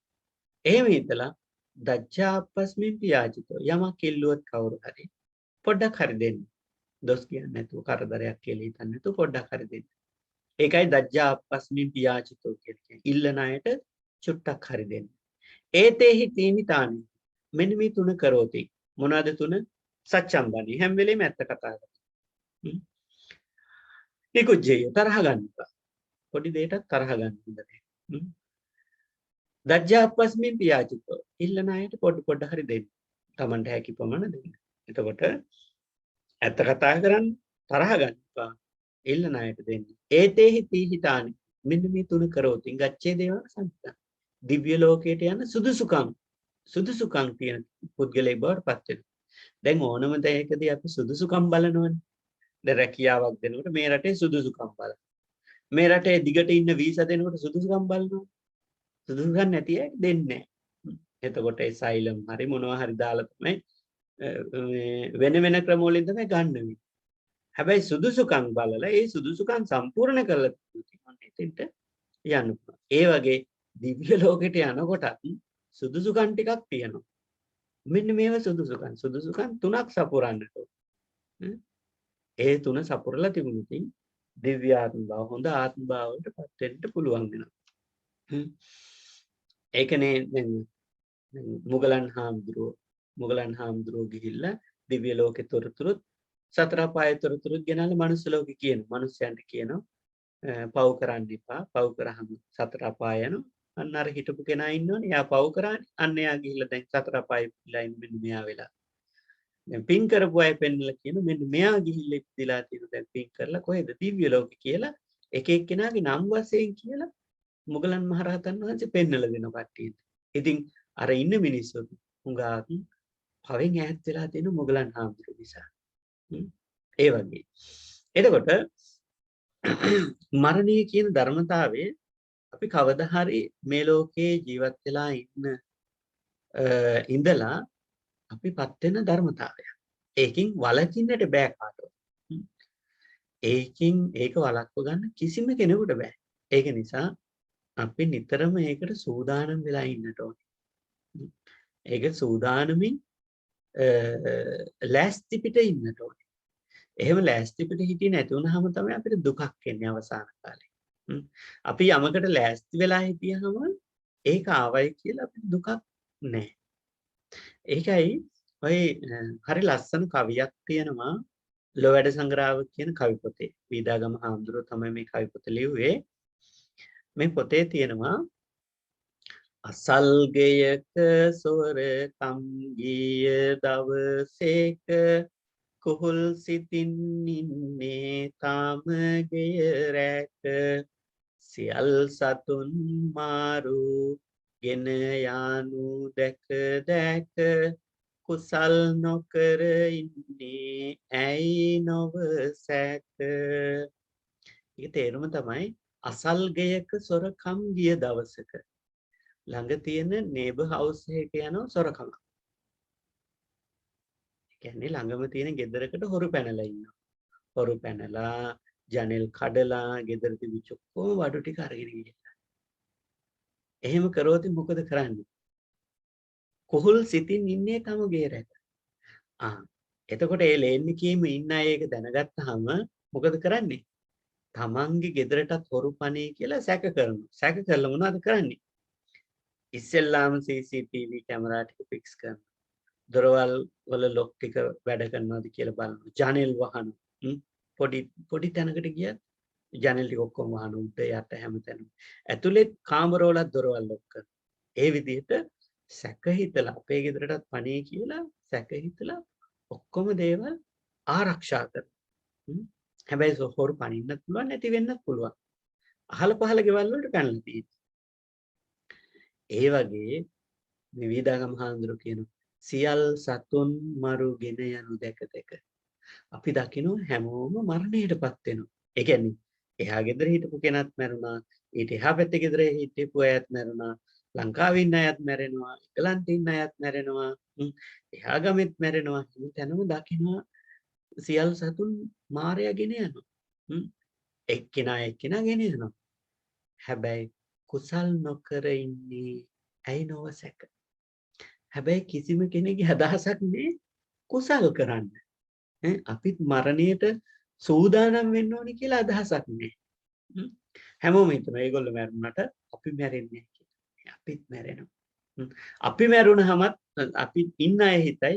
එහෙම හිතලා දජ්ජාපස්මින් පියාජිතෝ යමක් ඉල්ලුවත් කවුරු හරි පොඩ්ඩක් හරි දෙන්න. දොස් කියන්නේ නැතුව කරදරයක් කියලා හිතන්නේ නැතුව පොඩ්ඩක් හරි දෙන්න. ඒකයි දජ්ජාපස්මින් පියාජිතෝ කියන්නේ. ඉල්ලන අයට චුට්ටක් හරි දෙන්න. ඒතේහි තීනි තානි. මෙන්න මේ තුන කරෝති. මොනවාද තුන? සච්චම්බනි. හැම වෙලේම ඇත්ත කතා කරනවා. නිකුජ්ජය තරහ ගන්න එපා. පොඩි දෙයකට තරහ ගන්න හොඳ දජ්ජාපස්මින් පියාජිතෝ ඉල්ලන අයට පොඩ හරි දෙන්න. Tamanට හැකි ප්‍රමාණ දෙන්න. එතකොට ඇත්ත කතා කරන්න තරහ ගන්න එපා. ඉල්ලන අයට දෙන්න. ඒතේහි තීහිතානි මෙන්න මේ තුන කරෝති. ගච්ඡේ දේව සම්පත. දිව්‍ය ලෝකයට යන සුදුසුකම් තියෙන පුද්ගලයෙක් බවට පත් වෙනවා. දැන් ඕනම දෙයකදී අපි සුදුසුකම් බලනවනේ. දැන් රැකියාවක් දෙනකොට මේ රටේ සුදුසුකම් බලනවා. මේ රටේ දිගට ඉන්න වීසා දෙනකොට සුදුසුකම් බලනවා. සුදුසුකම් නැති අය දෙන්නේ නැහැ. එතකොට ඒ සයිලම් හරි මොනවා හරි දාලා තමයි වෙන ක්‍රම වලින් තමයි ගන්නෙ. හැබැයි සුදුසුකම් බලලා ඒ සුදුසුකම් සම්පූර්ණ කරලා එතෙන්ට යන්න පුළුවන්. ඒ වගේ දිව්‍ය ලෝකෙට යනකොටත් සුදුසුකම් ටිකක් තියෙනවා. මෙන්න මේව සුදුසුකම් තුනක් සපුරන්නට ඕන. ඒ තුන සපුරලා තිබුණොත් දිව්‍ය ආත්ම භාව හොඳ ආත්ම භාවයට පත් වෙන්න පුළුවන් වෙනවා. ඒකනේ දැන් මුගලන් හාමුදුරුවෝ ගිහිල්ලා දිව්‍ය ලෝකේ තොරතුරුත් සතර අපායේ තොරතුරුත් ගෙනල්ලා මනුස්ස ලෝකේ කියනවා. මනුස්සයන්ට කියනවා පව් කරන්න එපා. පව් කරාම සතර අපාය යනවා. අන්න අර හිටපු කෙනා ඉන්නෝනේ. එයා පව් කරානේ. අන්න එයා ගිහිල්ලා දැන් සතර අපායේ ඉපදිලා ඉන්න මෙන්න මෙයා වෙලා. දැන් පින් කරපු අය පෙන්නලා කියන මෙන්න මෙයා ගිහිල්ලා ඉපදිලා තියෙන දැන් පින් කරලා කොහෙද දිව්‍ය ලෝකේ කියලා එක එක්කෙනාගේ නම් වශයෙන් කියලා මුගලන් මහරහතන් වහන්සේ පෙන්නලා දෙන කට්ටියට. ඉතින් අර ඉන්න මිනිස්සු හුඟක් පවෙන් ඈත් වෙලා තියෙන මුගලන් හාමුදුරුවෝ නිසා. ඒ වගේ. එතකොට මරණය කියන ධර්මතාවය අපි කවදා හරි මේ ලෝකේ ජීවත් වෙලා ඉඳලා අපිපත් වෙන ධර්මතාවයක්. ඒකෙන් වළකින්නට බෑ කාටවත්. ඒක වළක්ව ගන්න කිසිම කෙනෙකුට බෑ. ඒක නිසා අපි නිතරම ඒකට සූදානම් වෙලා ඉන්නට ඕනේ. ඒක සූදානමින් ලෑස්ති පිට ඉන්නට ඕනේ. එහෙම ලෑස්ති පිට හිටියේ නැති වුනහම තමයි අපිට දුකක් එන්නේ අවසාන කාලේ. අපි යමකට ලෑස්ති වෙලා හිටියහම ඒක ආවයි කියලා අපිට දුකක් නැහැ. ඒකයි ඔය හරි ලස්සන කවියක් තියෙනවා ලෝවැඩ සංග්‍රහව කියන කවි පොතේ. වීදාගම හාමුදුරුවෝ තමයි මේ කවි පොත ලිව්වේ. මේ පොතේ තියෙනවා අසල්ගයක සොරකම් ගිය දවසේක කුහුල් සිතින් ඉන්නේ තාම ගෙය රැක සියල් සතුන් මාරු ගෙන යානු දැක කුසල් නොකර ඉන්නේ ඇයි නොව සැක. ඒක තේරුම තමයි අසල්ගයක සොරකම් ගිය දවසක ළඟ තියෙන නේබර් හවුස් එකක යන සොරකම. ඒ කියන්නේ ළඟම තියෙන ගෙදරකට හොරු පැනලා ඉන්නවා. හොරු පැනලා ජනෙල් කඩලා ගෙදර තිබිච්ච ඔක්කොම වඩු ටික අරගෙන ගිහිල්ලා. එහෙම කරොත් මොකද කරන්නේ? කුහුල් සිතින් ඉන්නේ තම ගේ රැක. එතකොට ඒ ලේන්නේ කීම ඉන්න අය ඒක දැනගත්තාම මොකද කරන්නේ? තමන්ගේ ගෙදරටත් හොරු පණේ කියලා සැක කරනවා. සැක කළා මොනවද කරන්නේ? ඉස්සෙල්ලාම CCTV කැමරා ටික ෆික්ස් කරනවා. දොරවල් වල ලොක් ටික වැඩ කරනවද කියලා බලනවා. ජනෙල් වහනවා. පොඩි තැනකට ගියත් ජනෙල් ටික ඔක්කොම වහන උඩ යට හැමතැනම. ඇතුලේ කාමරවල දොරවල් ලොක් කරනවා. ඒ විදිහට සැක හිතලා අපේ ගෙදරටත් පණේ කියලා සැක හිතලා ඔක්කොම දේවල් ආරක්ෂා කරනවා. හැබැයි හොරු පණින්නත් පුළුවන් නැති වෙන්නත් පුළුවන්. අහල පහල ගෙවල් වලට පැනලා තියෙනවා. ඒ වගේ විවිධාගම හාමුදුරුවෝ කියන සියල් සතුන් මරුගෙන යනු දැක අපි දකිනවා හැමෝම මරණයටපත් වෙනවා. ඒ කියන්නේ එහා ගෙදර හිටපු කෙනත් මැරුණා, ඊට එහා පැත්තේ ගෙදර හිටපු අයත් මැරුණා, ලංකාවේ ඉන්න අයත් මැරෙනවා, එංගලන්තේ ඉන්න අයත් මැරෙනවා, එහා ගමෙත් මැරෙනවා. හැමතැනම දකිනවා සියලු සතුන් මාරයා ගෙන යනවා. එක්කෙනා ගෙන යනවා. හැබැයි කුසල් නොකර ඉන්නේ ඇයි නොවසක? හැබැයි කිසිම කෙනෙකුගේ අදහසක් නෑ කුසල් කරන්න. අපිත් මරණයට සූදානම් වෙන්න ඕනි කියලා අදහසක් නෑ. හැමෝම හිතනවා ඒගොල්ලෝ මැරුණාට අපි මැරෙන්නේ නැහැ කියලා. අපිත් මැරෙනවා. අපි මැරුණාමත් අපි ඉන්න අය හිතයි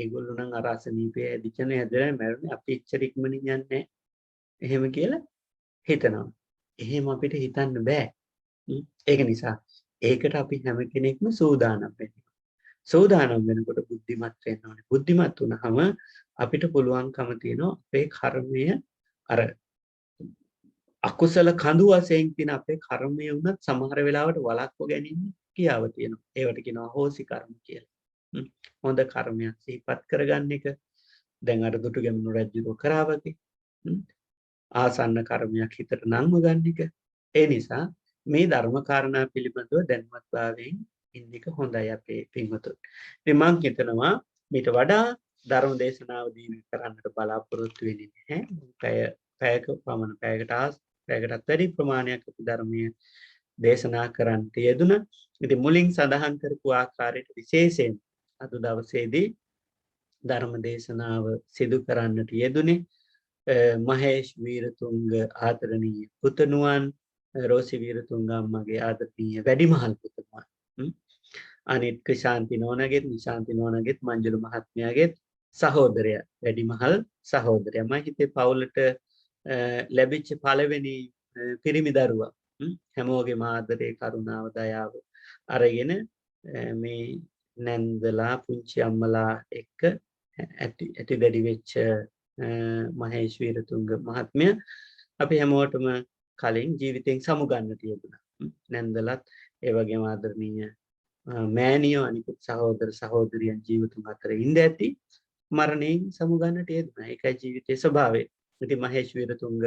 ඒගොල්ලෝ නම් අර අසනීපය ඇදිචන ඇදලා මැරුණේ අපි එච්චර ඉක්මනින් යන්නේ නැහැ. එහෙම කියලා හිතනවා. එහෙම අපිට හිතන්න බෑ. ඒක නිසා ඒකට අපි හැම කෙනෙක්ම සූදානම් වෙන්න. සූදානම් වෙනකොට බුද්ධිමත් වෙන්න ඕනේ. බුද්ධිමත් වුණාම අපිට පුළුවන්කම තියෙනවා අපේ කර්මය අර අකුසල කඳු වශයෙන් තියෙන අපේ කර්මය වුණත් සමහර වෙලාවට වළක්ව ගැනීම කියාව තියෙනවා. ඒවට කියනවා හෝසි කර්ම කියලා. හොඳ කර්මයක් සිහිපත් කරගන්න එක. දැන් අර දුටුගැමුණු රජුරෝ කරා වගේ. ආසන්න කර්මයක් හිතට නම්ව ගන්න එක. ඒ නිසා මේ ධර්ම කාරණා පිළිබඳව දැනුවත්භාවයෙන් ඉන්න එක හොඳයි අපේ පින්වතුන්. ඉතින් මම හිතනවා මේට වඩා ධර්ම දේශනාව දීර්ඝ කරන්නට බලාපොරොත්තු වෙන්නේ නැහැ. පැයක පමණ පැයකටත් වැඩි ප්‍රමාණයක් අපි ධර්මයේ දේශනා කරන්නට යෙදුණා. ඉතින් මුලින් සඳහන් කරපු ආකාරයට විශේෂයෙන් අද දවසේදී ධර්ම දේශනාව සිදු කරන්නට යෙදුනේ මහේෂ් වීරතුංග ආදරණීය පුතණුවන්, රෝසි වීරතුංග අම්මගේ ආදරණීය වැඩිමහල් පුතණුවන්. අනිත් ක්‍රිෂාන්ති නෝනගෙත්, නිශාන්ති නෝනගෙත්, මංජුල මහත්මයාගෙත් සහෝදරයා, වැඩිමහල් සහෝදරයා. මම හිතේ පවුලට ලැබිච්ච පළවෙනි පිරිමි දරුවා. හැමෝගේම ආදරේ, කරුණාව, දයාව අරගෙන මේ නැන්දලා පුංචි අම්මලා එක්ක ඇති දැඩි වෙච්ච මහේෂ් වීරතුංග මහත්මයා අපි හැමෝටම කලින් ජීවිතෙන් සමුගන්නට යෙදුණා. නැන්දලත් ඒ වගේම ආදරණීය මෑණියෝ අනිකුත් සහෝදර සහෝදරියන් ජීවිතුන් අතර ඉඳ ඇති මරණයෙන් සමුගන්නට යෙදුණා. ඒකයි ජීවිතයේ ස්වභාවය. ඉතින් මහේෂ් වීරතුංග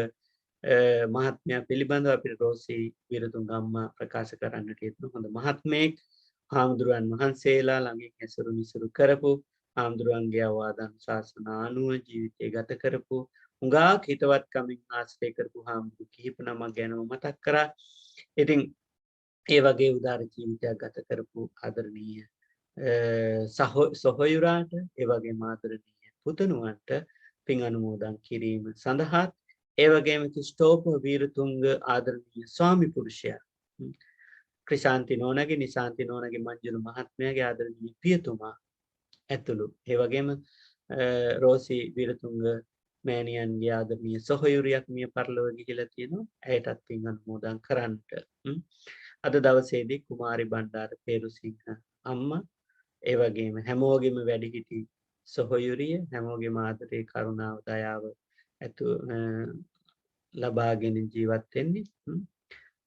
මහත්මයා පිළිබඳව අපිට රෝසි වීරතුංග අම්මා ප්‍රකාශ කරන්නට යෙදුණු හොඳ මහත්මයෙක්, හාමුදුරුවන් වහන්සේලා ළඟින් ඇසුරු නිසුරු කරපු, හාමුදුරුවන්ගේ අවවාදන් ශාසන අනුව ජීවිතය ගත කරපු, හුඟක් හිතවත්කමින් ආශ්‍රය කරපු හාමුදුරු කිහිප නමක් ගැනම මතක් කරා. ඉතින් ඒ වගේ උදාර ජීවිතයක් ගත කරපු ආදරණීය සොහොයුරාට, ඒ වගේම ආදරණීය පුතණුවන්ට පින් අනුමෝදන් කිරීම සඳහා, ඒ වගේම කිෂ්ටෝප වීරතුංග ආදරණීය ස්වාමි පුරුෂයා, ක්‍රිෂාන්ති නෝනගේ, නිශාන්ති නෝනගේ, මංජුල මහත්මයාගේ ආදරණීය පියතුමා ඇතුළු, ඒ වගේම රෝසි වීරතුංග මෑණියන්ගේ ආදරණීය සොහොයුරියක් මිය පරලොව ගිහිලා තියෙනවා. ඇයටත් පින් අනුමෝදන් කරන්නට. අද දවසේදී කුමාරි බණ්ඩාර පේරුසිංහ අම්මා, ඒ වගේම හැමෝගෙම වැඩිහිටි සොහොයුරිය, හැමෝගෙම ආදරේ, කරුණාව, දයාව ලබාගෙන ජීවත් වෙන්නේ.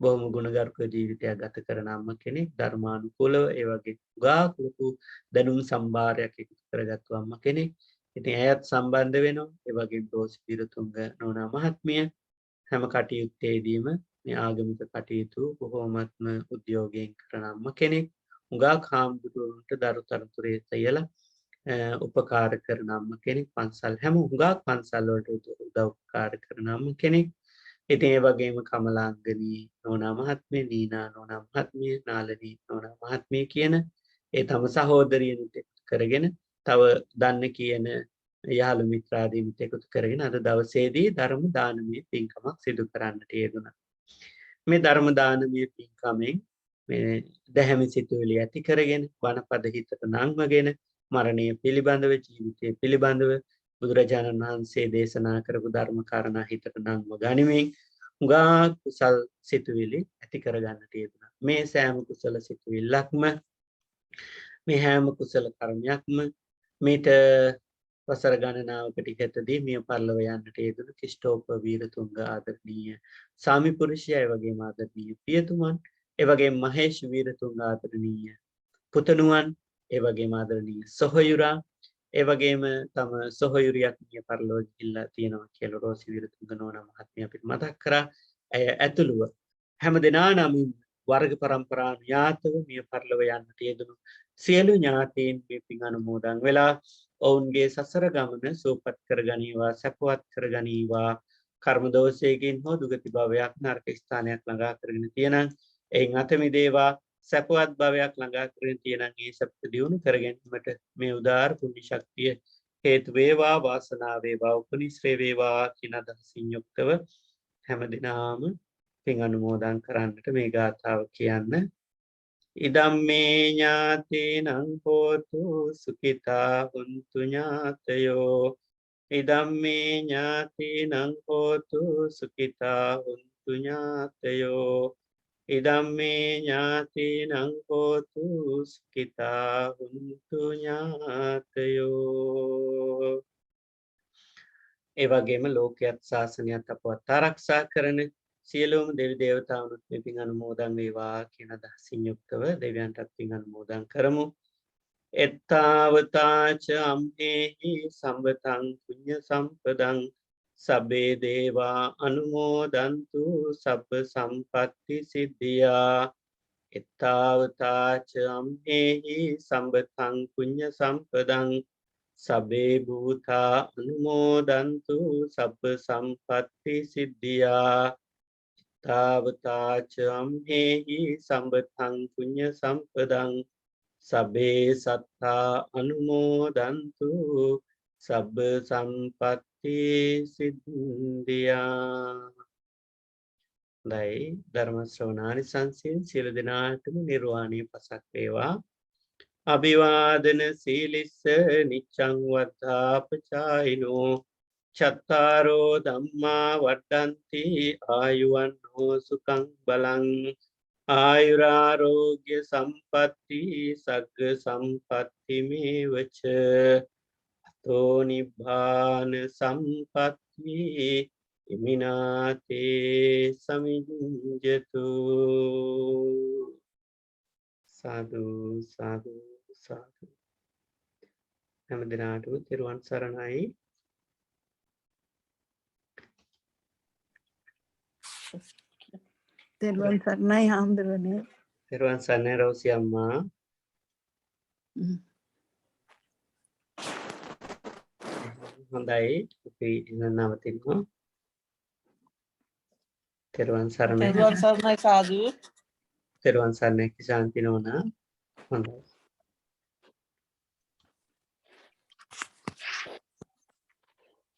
බොහොම ගුණගරුක ජීවිතයක් ගත කරන අම්ම කෙනෙක්, ධර්මානුකූලව ඒ වගේ ගාක් ලොකු දැනුම් සම්භාරයක් එකතු කරගත්තු අම්ම කෙනෙක්. ඉතින් ඇයත් සම්බන්ධ වෙනවා. ඒ වගේම රෝසි වීරතුංග නෝනා මහත්මිය හැම කටයුත්තේදීම මේ ආගමික කටයුතු බොහෝමත්ම උද්‍යෝගයෙන් කරන අම්ම කෙනෙක්. හුඟක් හාමුදුරුවන්ට දරු තරතුරේ තියලා උපකාර කරන අම්ම කෙනෙක්. පන්සල් හැම හුඟක් පන්සල් වලට උදව්පකාර කරන අම්ම කෙනෙක්. ඉතින් ඒ වගේම කමලාංගනී නෝනා මහත්මිය, නීනා නෝනා මහත්මිය, නාලනී නෝනා මහත්මිය කියන ඒ තම සහෝදරියනුත් කරගෙන තව දන්න කියන යහළු මිත්‍රාදීනුත් එකතු කරගෙන අද දවසේදී ධර්ම දානමය පින්කමක් සිදු කරන්නට යෙදුණා. මේ ධර්ම දානමය පින්කමෙන් මේ දැහැමි සිතුවිලි ඇති කරගෙන, බණපද හිතට නංවගෙන, මරණය පිළිබඳව, ජීවිතය පිළිබඳව බුදුරජාණන් වහන්සේ දේශනා කරපු ධර්ම කාරණා හිතට නංව ගනිමින් හුඟක් කුසල් සිතුවිලි ඇති කරගන්නට යෙදුණා. මේ සෑම කුසල සිතුවිල්ලක්ම, මේ හැම කුසල කර්මයක්ම මේට වසර ගණනාවකට ඉහතදී මිය පරලොව යන්නට යෙදුණු කිෂ්ටෝප වීරතුංග ආදරණීය ස්වාමි පුරුෂයා, ඒ වගේම ආදරණීය පියතුමන්, ඒ වගේම මහේෂ් වීරතුංග ආදරණීය පුතණුවන්, ඒ වගේම ආදරණීය සොහොයුරා, ඒ වගේම තම සොහොයුරියක් මිය පරලෝ ගිහිල්ලා තියෙනවා කියලා රෝසි විරතුංග නෝනා මහත්මිය අපිට මතක් කරා. ඇය ඇතුළුව හැම දෙනා නමින් වර්ග පරම්පරා ඥාතව මිය පරලොව යන්නට යෙදුණු සියලු ඥාතීන් මේ පින් අනුමෝදන් වෙලා ඔවුන්ගේ සසර ගමන සූපත් කරගනීවා සැපවත් කරගනීවා කර්ම දෝෂයකින් හෝ දුගති භවයක් නරක ස්ථානයක් ළඟා කරගෙන තියෙනම් එයින් අත මිදේවා සැපවත් භවයක් ළඟා කරගෙන තියෙනම් ඒ සැපත දියුණු කර ගැනීමට මේ උදාාර පුණ්‍ය ශක්තිය හේතු වේවා වාසනාව වේවා උපනිශ්‍රේ වේවා කියන අදහසින් යුක්තව හැමදිනාම පින් අනුමෝදන් කරන්නට මේ ගාථාව කියන්න. ඉදම්මේ ඥාතීනං හෝතු සුඛිතා හුන්තු ඥාතයෝ ඉදම්මේ ඥාතීනං හෝතු සුඛිතා හුන්තු ඥාතයෝ ඉදම්මේ ඥාතීනං හෝතු සුඛිතා හුන්තු ඥාතයෝ. ඒ වගේම ලෝකයත් ශාසනයත් අපවත් ආරක්ෂා කරන සියලුම දෙවි දේවතාවුනුත් මේ පින් අනුමෝදන් වේවා කියන අදහසින් යුක්තව දෙවියන්ටත් පින් අනුමෝදන් කරමු. එත්තාවතාච අම්හෙහි සම්බතං පුඤ්ඤ සම්පදං සබ්බේ දේවා අනුමෝදන්තු සබ්බ සම්පත්ති සිද්ධියා. එත්තාවතාච අම්හෙහි සම්බතං පුඤ්ඤ සම්පදං සබ්බේ භූතා අනුමෝදන්තු සබ්බ සම්පත්ති සිද්ධියා. තාවතාච අම්හෙහි සම්බතං පුඤ්ඤ සම්පදං සබ්බේ සත්තා අනුමෝදන්තු සබ්බ සම්පත්ති සිද්ධියා. දෛ ධර්ම ශ්‍රවණානිසංසයෙන් සියලු දෙනාටම නිර්වාණය පසක් වේවා. අභිවාදන සීලිස්ස නිච්ඡං වද්ධාපචායිනෝ චත්තාරෝ ධම්මා වඩ්ඩන්ති ආයුවන්නෝ සුඛං බලං ආයුරාරෝග්‍ය සම්පatti සග්ග සම්පatti මේවච අතෝ නිබ්බාන සම්පatti ඉමිනාතේ සමිඤ්ඤතු. සාදු සාදු සාදු. හැම දිනාටම තෙරුවන් සරණයි. තෙරුවන් සරණයි හාමුදුරනේ. තෙරුවන් සරණයි රෝසි අම්මා. හොඳයි අපි නවතිනවා. තෙරුවන් සරණයි. තෙරුවන් සරණයි සාදු. තෙරුවන් සරණයි ශාන්ති නෝනා. හොඳයි.